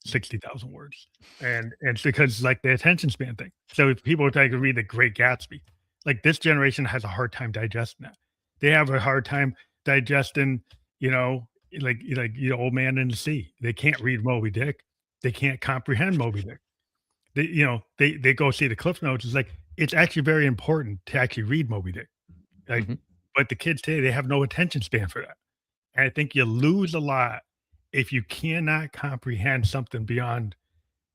60,000 words. And it's because, like, the attention span thing. So if people try to read The Great Gatsby, like, this generation has a hard time digesting that. They have a hard time digesting, you know, Old Man in the Sea. They can't read Moby Dick. They can't comprehend Moby Dick. They go see the Cliff Notes. It's like, it's actually very important to actually read Moby Dick. Like, mhm. but the kids today, they have no attention span for that. And I think you lose a lot if you cannot comprehend something beyond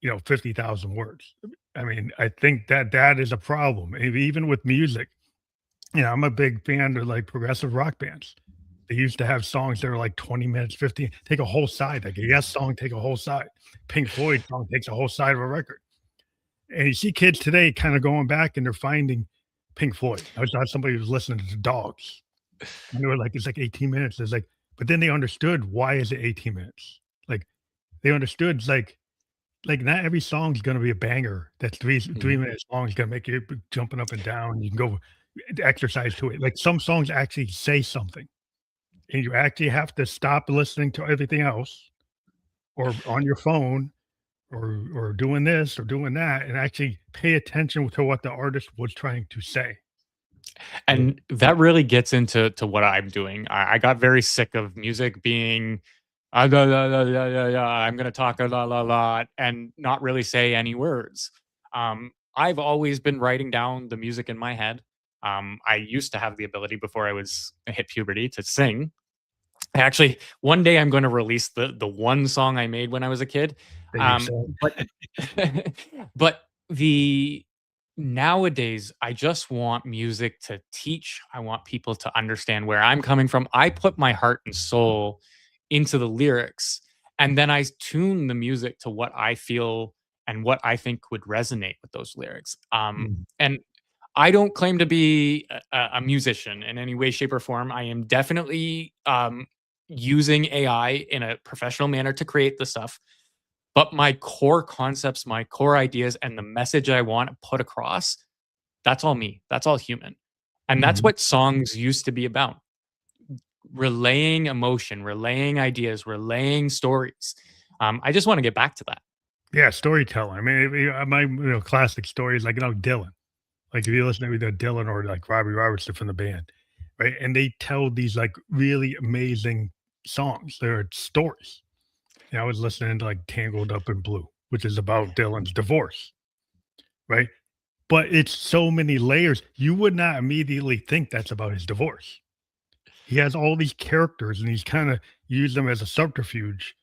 50,000 words. I mean, I think that that is a problem. Even with music, I'm a big fan of like progressive rock bands. They used to have songs that are like 20 minutes, 15, take a whole side. Like a Yes song, take a whole side. Pink Floyd song takes a whole side of a record. And you see kids today kind of going back and they're finding Pink Floyd. I was not somebody who's listening to Dogs. And they were like, it's like 18 minutes. It's like, but then they understood why is it 18 minutes? Like they understood it's like not every song's gonna be a banger that's three Mhm. minutes long is gonna make you jumping up and down. You can go exercise to it. Like some songs actually say something, and you actually have to stop listening to everything else, or on your phone, or doing this or doing that, and actually pay attention to what the artist was trying to say. Yeah. And that really gets into what I'm doing. I got very sick of music being, da, da, da, da, da, da, I'm going to talk a la la la and not really say any words. I've always been writing down the music in my head. I used to have the ability before I was hit puberty to sing. Actually, one day I'm going to release the one song I made when I was a kid. That you said. But but the nowadays I just want music to teach. I want people to understand where I'm coming from. I put my heart and soul into the lyrics and then I tune the music to what I feel and what I think would resonate with those lyrics. Mm, And I don't claim to be a musician in any way, shape, or form. I am definitely using AI in a professional manner to create the stuff. But my core concepts, my core ideas, and the message I want to put across, that's all me. That's all human. And that's mhm. what songs used to be about, relaying emotion, relaying ideas, relaying stories. I just want to get back to that. Yeah, storytelling. I mean, my classic stories like Dylan. Like, if you listen to either Dylan or, like, Robbie Robertson from the band, right? And they tell these, like, really amazing songs. They're stories. I was listening to, like, Tangled Up in Blue, which is about Dylan's divorce, right? But it's so many layers. You would not immediately think that's about his divorce. He has all these characters, and he's kinda used them as a subterfuge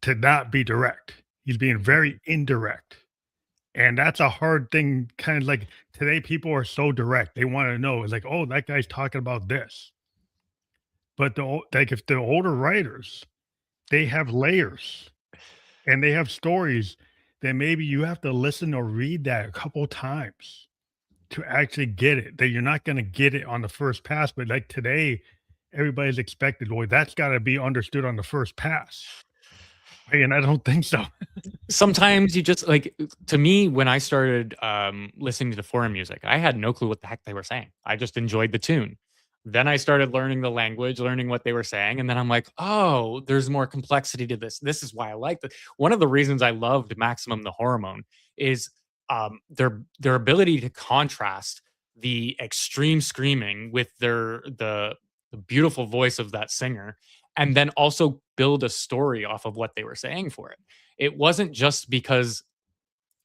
to not be direct. He's being very indirect. And that's a hard thing, kind of like today, people are so direct. They want to know, it's like, oh, that guy's talking about this. But like, if the older writers, they have layers and they have stories, then maybe you have to listen or read that a couple times to actually get it. That you're not going to get it on the first pass. But like today, everybody's expected, well, that's got to be understood on the first pass. Right? And I don't think so. Sometimes you just like to me when I started listening to foreign music, I had no clue what the heck they were saying. I just enjoyed the tune. Then I started learning the language, learning what they were saying, and then I'm like, "Oh, there's more complexity to this. This is why I like it." One of the reasons I loved Maximum the Hormone is their ability to contrast the extreme screaming with the beautiful voice of that singer and then also build a story off of what they were saying for it. It wasn't just because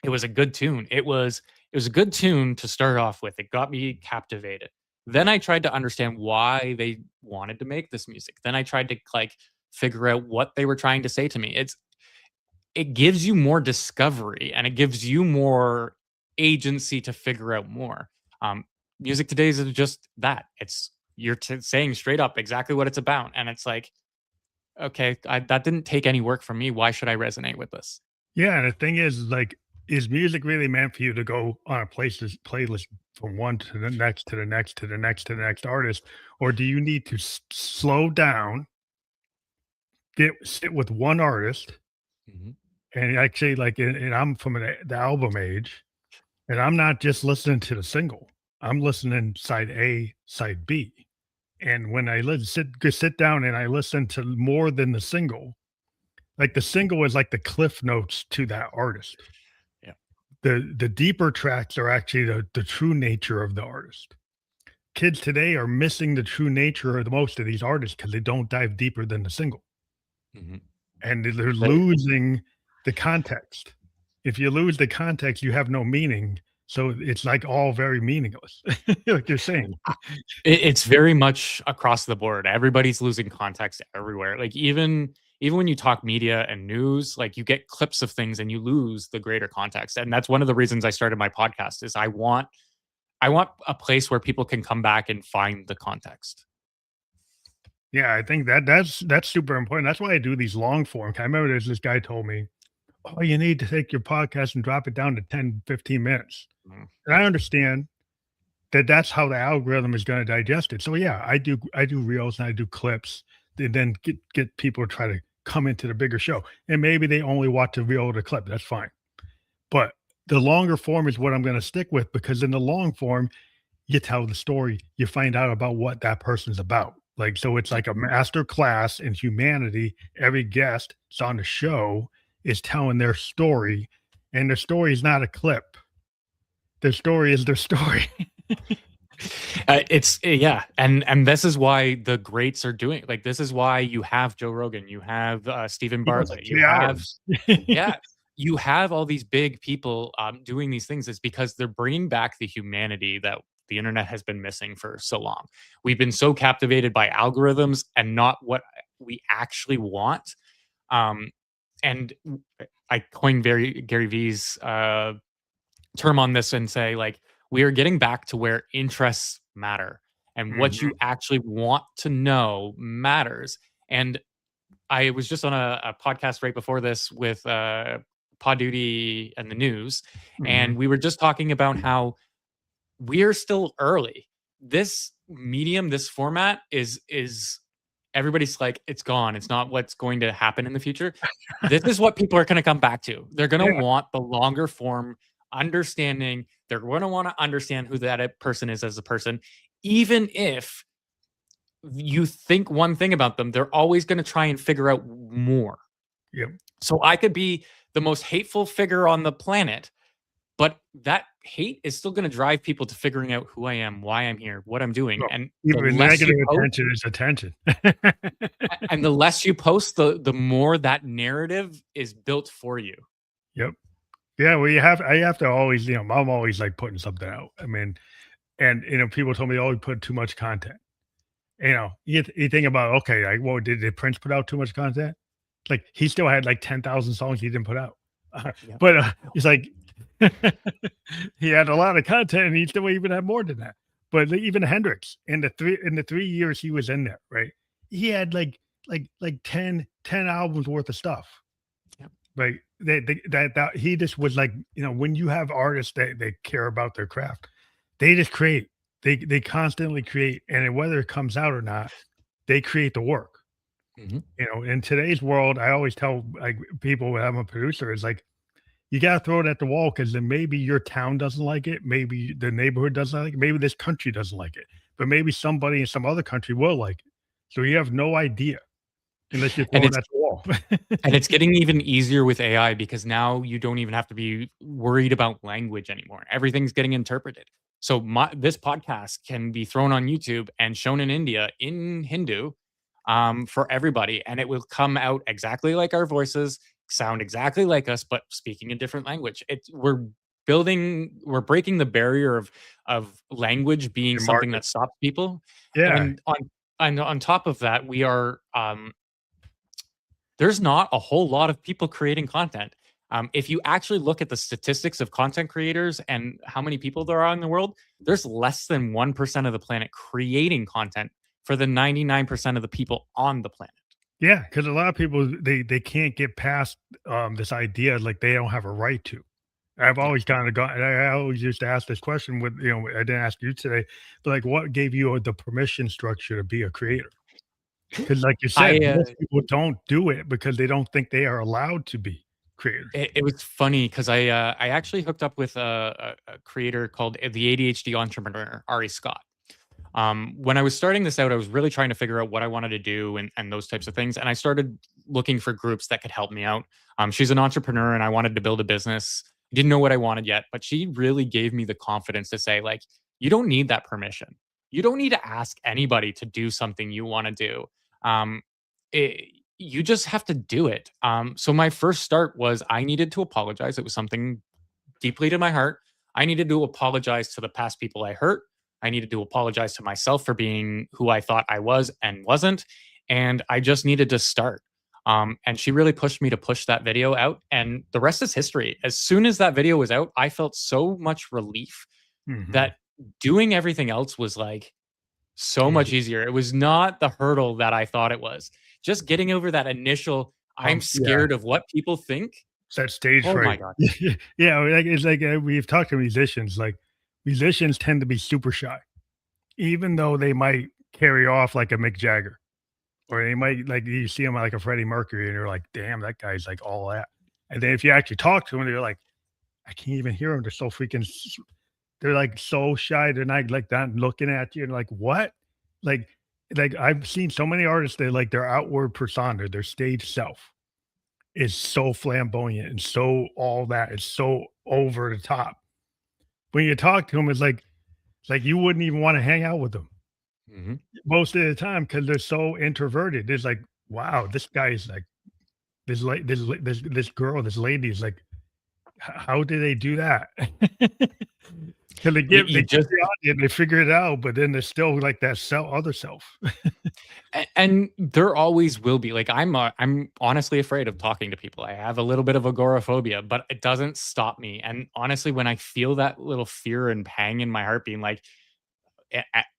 it was a good tune. It was a good tune to start off with. It got me captivated. Then I tried to understand why they wanted to make this music. Then I tried to like figure out what they were trying to say to me. It gives you more discovery and it gives you more agency to figure out more. Um, Music today is just that. It's you're saying straight up exactly what it's about, and it's like, okay, that didn't take any work from me. Why should I resonate with this? Yeah, and the thing is, like, is music really meant for you to go on a playlist from one to the next, to the next, to the next, to the next artist? Or do you need to slow down, get sit with one artist, Mhm. and actually, like, and I'm from the album age, and I'm not just listening to the single. I'm listening side A, side B. And when I sit down and I listen to more than the single, like the single is like the cliff notes to that artist. Yeah. The deeper tracks are actually the true nature of the artist. Kids today are missing the true nature of the most of these artists because they don't dive deeper than the single, Mhm. and they're Right. losing the context. If you lose the context, you have no meaning. So it's like all very meaningless, like you're saying. It's very much across the board. Everybody's losing context everywhere. Like even when you talk media and news, like you get clips of things and you lose the greater context. And that's one of the reasons I started my podcast is I want a place where people can come back and find the context. Yeah, I think that's super important. That's why I do these long form. I remember there's this guy told me, "Oh, you need to take your podcast and drop it down to 10, 15 minutes." Mm. And I understand that that's how the algorithm is gonna digest it. So, yeah, I do reels and I do clips and then get people to try to come into the bigger show. And maybe they only watch a reel or the clip, that's fine. But the longer form is what I'm gonna stick with because in the long form, you tell the story, you find out about what that person's about. Like, so it's Yeah. like a master class in humanity. Every guest that's on the show is telling their story, and their story is not a clip. Their story is their story. Yeah, and this is why the greats are doing like this is why you have Joe Rogan, you have Stephen He goes like Bartlett, you 3 have hours. yeah, you have all these big people doing these things. Is because they're bringing back the humanity that the internet has been missing for so long. We've been so captivated by algorithms and not what we actually want. Um, and I coined Gary V's term on this and say like we are getting back to where interests matter and what you Mhm, actually want to know matters. And I was just on a podcast right before this with Pod Duty and the news, mhm. and we were just talking about how we're still early. This medium, this format is everybody's like, it's gone. It's not what's going to happen in the future. This is what people are going to come back to. They're going to Yeah, want the longer form understanding. They're going to want to understand who that person is as a person, even if you think one thing about them, they're always going to try and figure out more. yep. So I could be the most hateful figure on the planet, but that hate is still gonna drive people to figuring out who I am, why I'm here, what I'm doing, Well, and the even less negative you post attention is attention. and the less you post, the more that narrative is built for you. Yep. Yeah, well, I have to always, I'm always, like, putting something out. I mean, and, people told me, "Oh, you put too much content." You think about, okay, like, well, did Prince put out too much content? Like, he still had, like, 10,000 songs he didn't put out. Yep. But, it's like he had a lot of content, and he still even had more than that. But even Hendrix, in the 3 years he was in there, right? He had, like 10 albums worth of stuff. Yep. Like, that he just was like, when you have artists that they care about their craft, they just create. They constantly create, and whether it comes out or not, they create the work. Mhm. In today's world, I always tell, like, people when I'm a producer is like, you gotta throw it at the wall because then maybe your town doesn't like it, maybe the neighborhood doesn't like it, maybe this country doesn't like it, but maybe somebody in some other country will like it. So you have no idea unless you And throw it it's at the wall. and it's getting even easier with AI because now you don't even have to be worried about language anymore. Everything's getting interpreted. So this podcast can be thrown on YouTube and shown in India in Hindu for everybody, and it will come out exactly like our voices, sound exactly like us, but speaking a different language. We're breaking the barrier of language being Your something market. that stops people, Yeah. and on top of that, we are there's not a whole lot of people creating content. If you actually look at the statistics of content creators and how many people there are in the world, there's less than 1% of the planet creating content for the 99% of the people on the planet. Yeah, because a lot of people, they can't get past, this idea, like, they don't have a right to. I've Yeah. always kinda got and I always used to ask this question with, I didn't ask you today, but, like, what gave you the permission structure to be a creator? Because, like you I said, most people don't do it because they don't think they are allowed to be creators. it was funny because I actually hooked up with a creator called the ADHD entrepreneur Ari Scott. When I was starting this out, I was really trying to figure out what I wanted to do and those types of things. And I started looking for groups that could help me out. She's an entrepreneur and I wanted to build a business. Didn't know what I wanted yet, but she really gave me the confidence to say, like, you don't need that permission. You don't need to ask anybody to do something you want to do. Um, you just have to do it. So my first start was I needed to apologize. It was something deeply to my heart. I needed to apologize to the past people I hurt. I needed to apologize to myself for being who I thought I was and wasn't. And I just needed to start. And she really pushed me to push that video out. And the rest is history. As soon as that video was out, I felt so much relief Mhm. that doing everything else was like so much Easy. easier. It was not the hurdle that I thought it was. Just getting over that initial, I'm Yeah, scared of what people think. it's that stage Oh my fright. God. Yeah, like, it's like, we've talked to musicians, like, musicians tend to be super shy, even though they might carry off like a Mick Jagger, or they might like, you see them like a Freddie Mercury, and you're like, "Damn, that guy's like all that." And then if you actually talk to them, they're like, "I can't even hear them. They're so freaking they're, like, so shy, they're not looking at you, and like, "What?" Like I've seen so many artists that, like, their outward persona, their stage self is so flamboyant and so all that, it's so over the top. When you talk to them, it's like you wouldn't even wanna hang out with them Mhm. most of the time because 'cause they're so introverted. It's like, "Wow, this guy is like this girl, this lady is like, how do they do that?" 'Cause You they give just the audience, they figure it out, but then there's still like that other self. and there always will be. Like I'm honestly afraid of talking to people. I have a little bit of agoraphobia, but it doesn't stop me. And honestly, when I feel that little fear and pang in my heart, being like,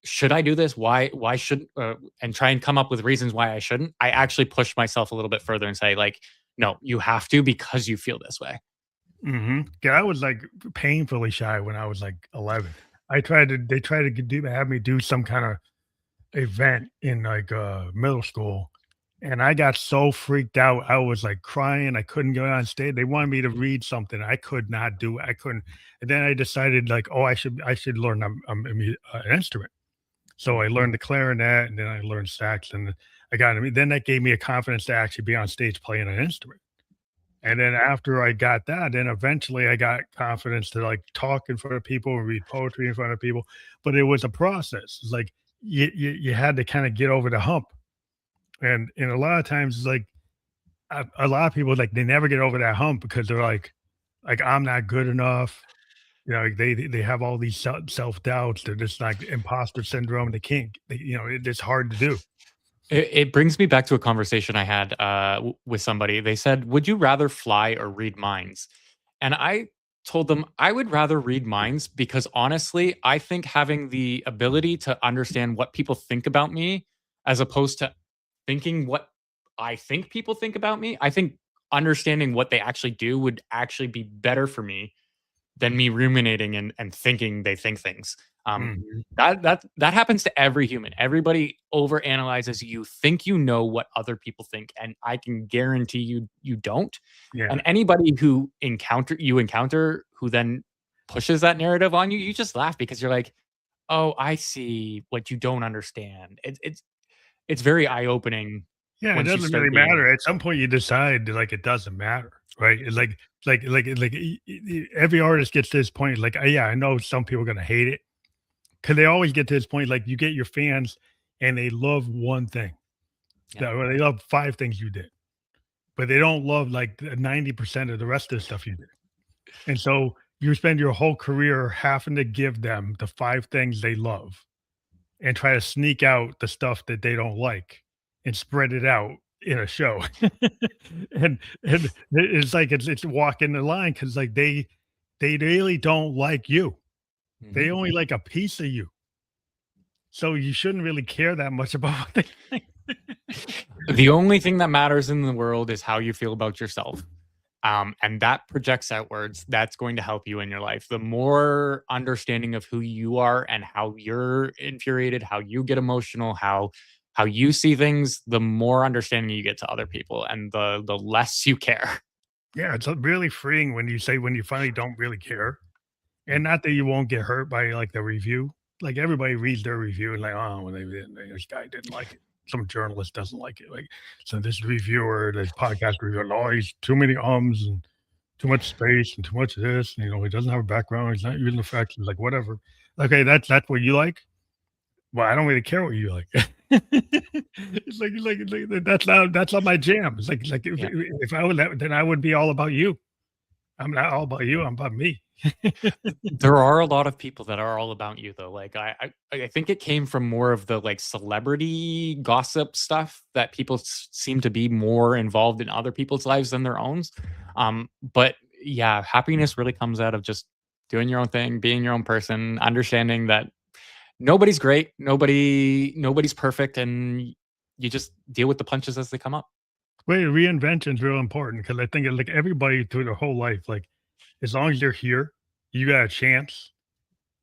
should I do this? Why should and try and come up with reasons why I shouldn't? I actually push myself a little bit further and say, like, no, you have to because you feel this way. Mhm. Yeah, I was, like, painfully shy when I was, like, 11. They tried to have me do some kinda event in, like, middle school, and I got so freaked out, I was, like, crying, I couldn't go on stage, they wanted me to read something, I could not do it, I couldn't, and then I decided, like, "Oh, I should learn, an instrument." So I Mhm. learned the clarinet, and then I learned sax, and then that gave me a confidence to actually be on stage playing an instrument. And then after I got that, then eventually I got confidence to, like, talk in front of people and read poetry in front of people, but it was a process. It's like you had to kinda get over the hump, and a lot of times, it's like, a lot of people, like, they never get over that hump because they're like, "I'm not good enough." You know, like, they have all these self-doubts. They're just like imposter syndrome. They can't they it's hard to do. It brings me back to a conversation I had with somebody. They said, "Would you rather fly or read minds?" And I told them I would rather read minds because honestly, I think having the ability to understand what people think about me as opposed to thinking what I think people think about me, I think understanding what they actually do would actually be better for me than me ruminating and thinking they think things. Um, Mhm. that happens to every human. Everybody overanalyzes. You think you know what other people think, and I can guarantee you don't. Yeah. And anybody who encounter who then pushes that narrative on you, you just laugh because you're like, oh, I see what you don't understand. It's very eye opening Yeah, it once you doesn't start really being. matter. At some point, you decide that, like, it doesn't matter, right? It's every artist gets to this point, like, yeah, I know some people are gonna hate it because they always get to this point, like, you get your fans and they love one thing. Yeah. That or they love 5 things you did, but they don't love, like, the 90% of the rest of the stuff you did. And so you spend your whole career having to give them the 5 things they love and try to sneak out the stuff that they don't like and spread it out in a show. And it's like it's walking the line because like they really don't like you. Mhm. They only like a piece of you. So you shouldn't really care that much about what they think. The only thing that matters in the world is how you feel about yourself. And that projects outwards. That's going to help you in your life. The more understanding of who you are and how you're infuriated, how you get emotional, how you see things, the more understanding you get to other people and the less you care. Yeah, it's really freeing when you say when you finally don't really care. And not that you won't get hurt by, like, the review. Like, everybody reads their review and like, "Oh, well, they didn't this guy didn't like it. Some journalist doesn't like it." Like, so this reviewer, this podcast reviewer, "Oh, he's too many ums and too much space and too much of this, and, he doesn't have a background, he's not using effects." It's like, "Whatever." Okay, that's what you like? Well, I don't really care what you like. It's like, that's not my jam. It's like Yeah. if I would then I would be all about you. I'm not all about you, I'm about me. There are a lot of people that are all about you though. Like I think it came from more of the like celebrity gossip stuff that people seem to be more involved in other people's lives than their own. But yeah, happiness really comes out of just doing your own thing, being your own person, understanding that nobody's great, nobody's perfect, and you just deal with the punches as they come up. Wait, reinvention's real important because I think, like, everybody through their whole life, like, as long as you're here, you got a chance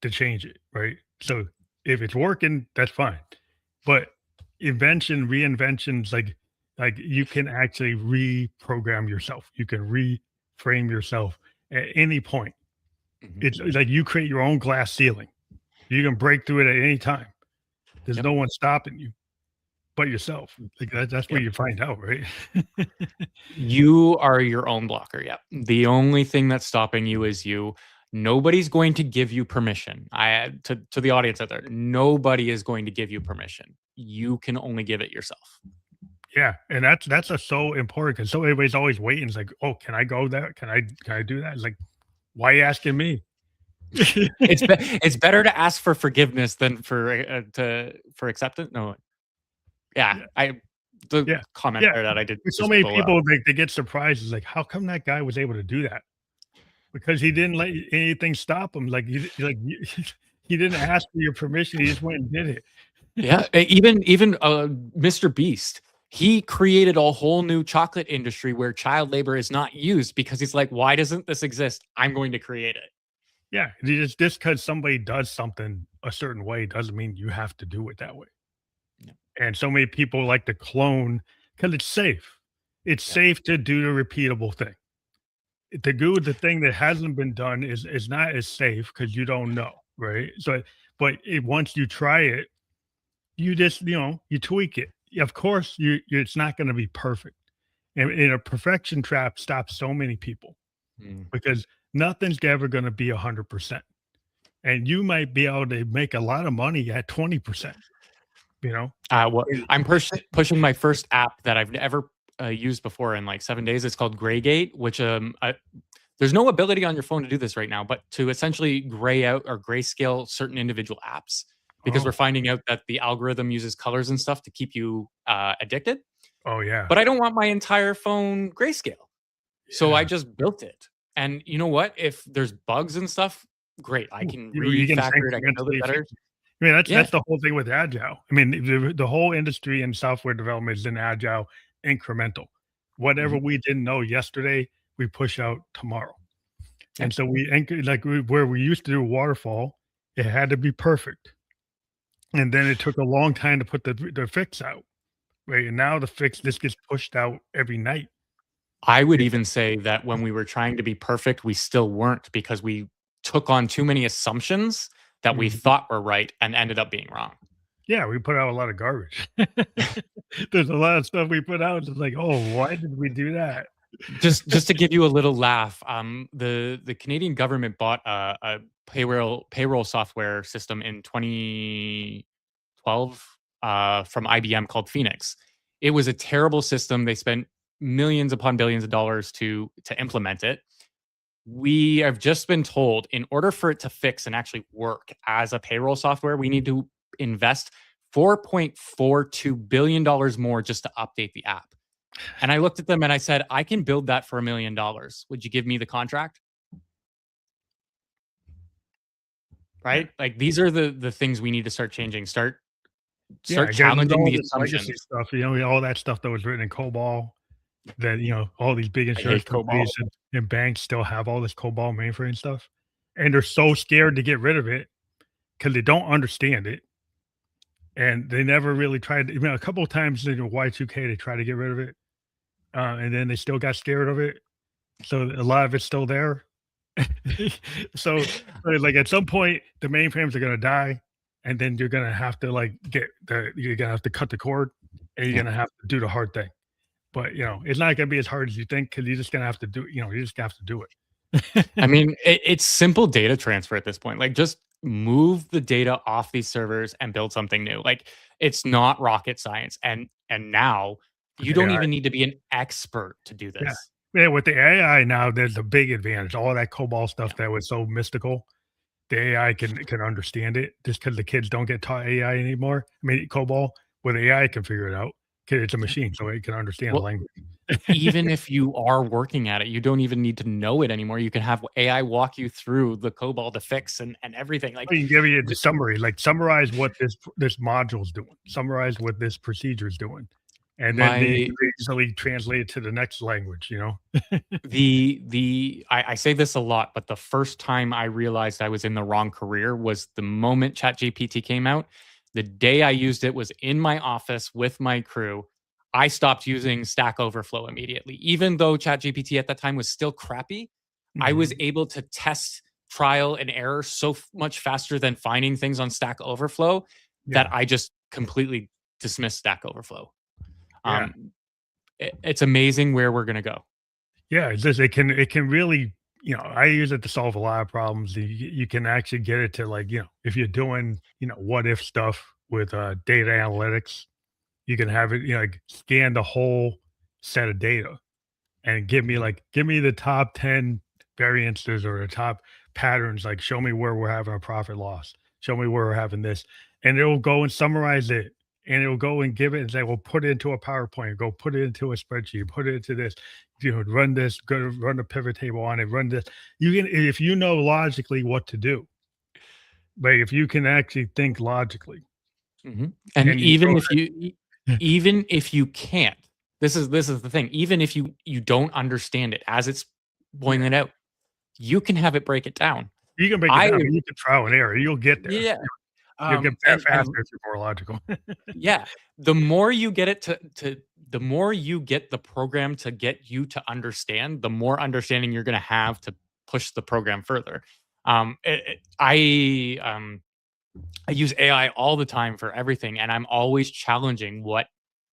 to change it, right? So, if it's working, that's fine, but reinventions, like, you can actually reprogram yourself. You can reframe yourself at any point. Mhm. It's like you create your own glass ceiling. You can break through it at any time. There's Yep. no one stopping you but yourself. Like, that's where Yep. you find out, right? You are your own blocker, yep. The only thing that's stopping you is you. Nobody's going to give you permission. To the audience out there, nobody is going to give you permission. You can only give it yourself. Yeah, and that's a so important because so everybody's always waiting. It's like, "Oh, can I go there? Can I do that?" It's like, "Why are you asking me?" It's better to ask for forgiveness than for acceptance. No, yeah, Yeah, I the yeah, comment yeah. there that I did There's so just many below. people, they get surprised. It's like, "How come that guy was able to do that?" Because he didn't let anything stop him. Like, he didn't ask for your permission, he just went and did it. Yeah, even Mr. Beast, he created a whole new chocolate industry where child labor is not used because he's like, "Why doesn't this exist? I'm going to create it." Yeah, just because somebody does something a certain way doesn't mean you have to do it that way. Yep, And so many people like to clone because it's safe. It's yep. safe to do the repeatable thing. To do the thing that hasn't been done is not as safe because you don't know, right? So, but once you try it, you just you tweak it. Of course, it's not going to be perfect, and a perfection trap stops so many people Mm. because nothing's ever going to be 100%, and you might be able to make a lot of money at 20%. You know, Well, I'm pushing my first app that I've never used before in like 7 days. It's called Graygate, which there's no ability on your phone to do this right now, but to essentially gray out or grayscale certain individual apps because we're oh, finding out that the algorithm uses colors and stuff to keep you addicted. oh yeah, But I don't want my entire phone grayscale. So I yeah. just built it. And you know what? If there's bugs and stuff, great. I Ooh, can you can refactor it. I can build it incrementally better. fix it. I mean, Yeah. that's the whole thing with agile. I mean, the whole industry in software development is in agile, incremental. Whatever Mhm. we didn't know yesterday, we push out tomorrow. Yeah. And so we anchor like where we used to do waterfall, it had to be perfect. And then it took a long time to put the fix out. Right. And now the fix just gets pushed out every night. I would Yeah. even say that when we were trying to be perfect, we still weren't because we took on too many assumptions that we Mhm. thought were right and ended up being wrong. Yeah, we put out a lot of garbage. There's a lot of stuff we put out. It's like, oh, why did we do that? Just to give you a little laugh, the Canadian government bought a payroll software system in 2012 from IBM called Phoenix. It was a terrible system. They spent millions upon billions of dollars to implement it. We have just been told in order for it to fix and actually work as a payroll software, we need to invest $4.42 billion more just to update the app. And I looked at them and I said, I can build that for $1 million. Would you give me the contract? Yeah. Right? Like these are the things we need to start changing. Yeah, Start again, there's challenging all the this legacy assumptions. stuff, all that stuff that was written in COBOL that, all these big I insurance hate COBOL. companies and banks still have all this COBOL mainframe stuff, and they're so scared to get rid of it because they don't understand it, and they never really tried. I mean, a couple of times in Y2K they tried to get rid of it, and then they still got scared of it. So a lot of it's still there. so, like at some point, the mainframes are gonna die, and then you're gonna have to like you're gonna have to cut the cord, and you're Yeah. gonna have to do the hard thing. But it's not gonna be as hard as you think because you're just gonna have to do. You just have to do I it. mean, it's simple data transfer at this point. Like, just move the data off these servers and build something new. Like, it's not rocket science. And now With you the don't AI, even need to be an expert to do yeah, this. yeah. With the AI now, there's a big advantage. All that COBOL Yeah. stuff that was so mystical, the AI can understand it just because the kids don't get taught AI anymore. I mean, COBOL, with AI can figure it out 'cause it's a Yeah. machine, so it can understand the Well, language. even if you are working at it, you don't even need to know it anymore. You can have AI walk you through the COBOL to fix and everything. Or Like, you can give you the th- summary, like summarize what this module's doing, summarize what this procedure's doing, and then you my can easily translate it to the next language. I say this a lot, but the first time I realized I was in the wrong career was the moment ChatGPT came out. The day I used it was in my office with my crew. I stopped using Stack Overflow immediately. Even though ChatGPT at that time was still crappy, I was Mhm. able to test trial and error so much faster than finding things on Stack Overflow that Yeah, I just completely dismissed Stack Overflow. yeah. Um, it's amazing where we're going to go. Yeah, it's just it can really, I use it to solve a lot of problems. You can actually get it to like, if you're doing, what if stuff with data analytics, you can have it, like scan the whole set of data and give me the top 10 variances or the top patterns, like show me where we're having a profit loss, show me where we're having this, and it'll go and summarize it, and it'll go and give it and say, well, put it into a PowerPoint, go put it into a spreadsheet, put it into this, run this, go run a pivot table on it, run this. You can, if you know logically what to do, like if you can actually think logically And and you throw it. even if you can't, this is the thing. Even if you don't understand it as it's Yeah, pointing it out, you can have it break it down. you can break it I down, but you can trial and error, you'll get there. Yeah, You'll get that and faster if you're more logical. yeah, the more you get it to the more you get the program to get you to understand, the more understanding you're gonna have to push the program further. I use AI all the time for everything, and I'm always challenging what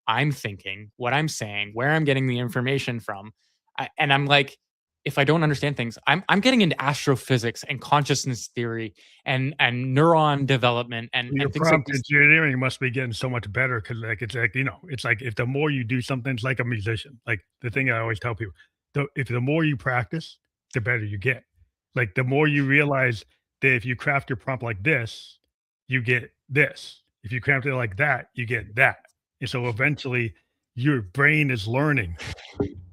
I'm thinking, what I'm saying, where I'm getting the information from. And I'm like, if I don't understand things, I'm getting into astrophysics and consciousness theory and neuron development Your and things like prompt this. engineering must be getting so much better because, like, it's like if the more you do something, it's like a musician. Like the thing I always tell people, if the more you practice, the better you get. Like the more you realize that if you craft your prompt like this, you get this. If you craft it like that, you get that. And so eventually, your brain is learning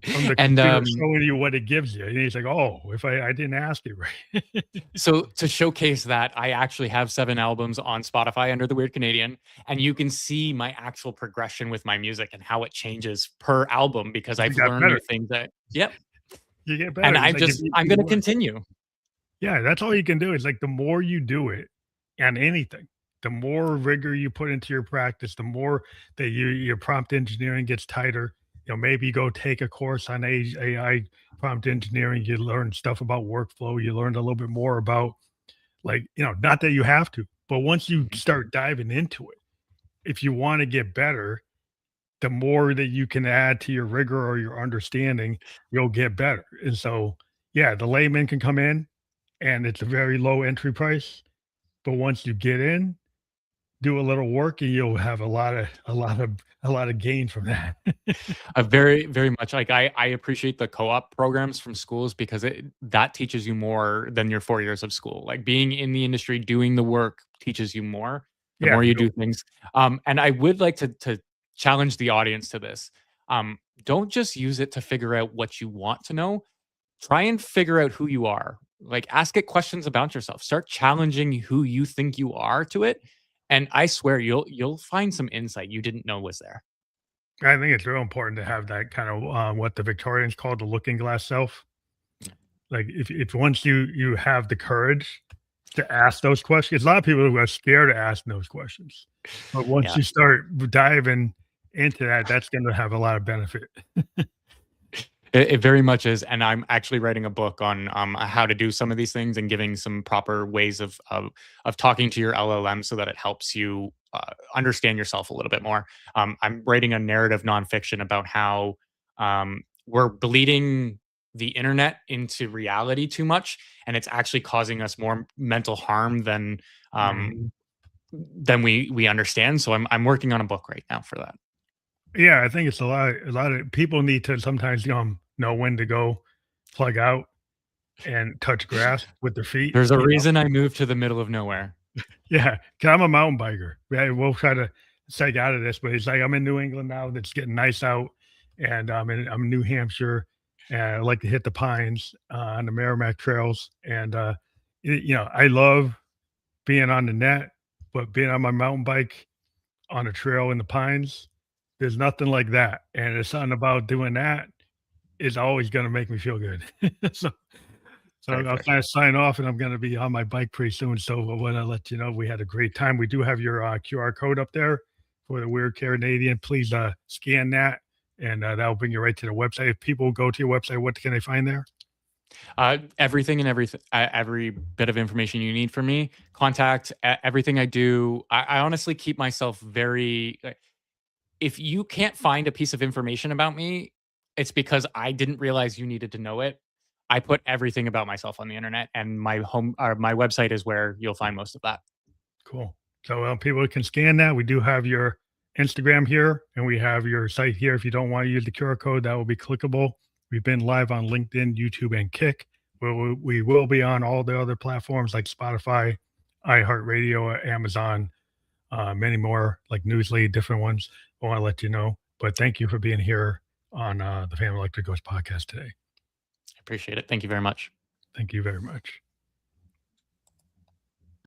from the And computer showing you what it gives you. And he's like, oh, if I didn't ask it right. So to showcase that, I actually have 7 albums on Spotify under the Weird Canadian, and you can see my actual progression with my music and how it changes per album because You I've got learned new better. things that yep, You get better. and It's like if I'm you gonna work. continue. Yeah, that's all you can do. It's like the more you do it and anything, the more rigor you put into your practice, the more that your prompt engineering gets tighter. Maybe go take a course on AI prompt engineering. You learn stuff about workflow. You learn a little bit more about like, not that you have to, but once you Mhm. start diving into it, if you want to get better, the more that you can add to your rigor or your understanding, you'll get better. And so, yeah, the layman can come in and it's a very low entry price. But once you get in, do a little work and you'll have a lot of gain from that. I very much like I appreciate the co-op programs from schools because that teaches you more than your 4 years of school. Like being in the industry, doing the work teaches you more, the Yeah, more you do things. And I would like to challenge the audience to this. Don't just use it to figure out what you want to know. Try and figure out who you are. Like ask it questions about yourself. Start challenging who you think you are to it. And I swear you'll find some insight you didn't know was there. I think it's real important to have that kind of what the Victorians called the looking glass self. Like if once you have the courage to ask those questions. A lot of people who are scared to ask those questions, but once Yeah. you start diving into that, that's going to have a lot of benefit. It very much is, and I'm actually writing a book on how to do some of these things and giving some proper ways of talking to your LLM so that it helps you understand yourself a little bit more. I'm writing a narrative nonfiction about how we're bleeding the internet into reality too much, and it's actually causing us more mental harm Mhm. than we understand. So I'm working on a book right now for that. Yeah, I think it's a lot of people need to sometimes know when to go plug out and touch grass with their feet, There's a you know? reason I moved to the middle of nowhere. Yeah, 'cause I'm a mountain biker. Right, we'll try to seg out of this, but it's like I'm in New England now that's getting nice out, and I'm in New Hampshire, and I like to hit the pines, on the Merrimack trails, and, I love being on the net, but being on my mountain bike on a trail in the pines, there's nothing like that, and there's something about doing that is always gonna make me feel good. So Very I'll fair. kind of sign off, and I'm gonna be on my bike pretty soon, so I wanna let you know we had a great time. We do have your, QR code up there for the Weird Canadian. Please, scan that, and, that'll bring you right to the website. If people go to your website, what can they find there? Everything and every bit of information you need from me, contact everything I do. I honestly keep myself very. If you can't find a piece of information about me, it's because I didn't realize you needed to know it. I put everything about myself on the internet, and my home or my website is where you'll find most of that. Cool. So, people can scan that. We do have your Instagram here, and we have your site here. If you don't want to use the QR code, that will be clickable. We've been live on LinkedIn, YouTube, and Kick. We will be on all the other platforms like Spotify, iHeartRadio, Amazon, many more like Newsly, different ones. I want to let you know. But thank you for being here on the Family Electric Ghost podcast today. I appreciate it. Thank you very much. Thank you very much.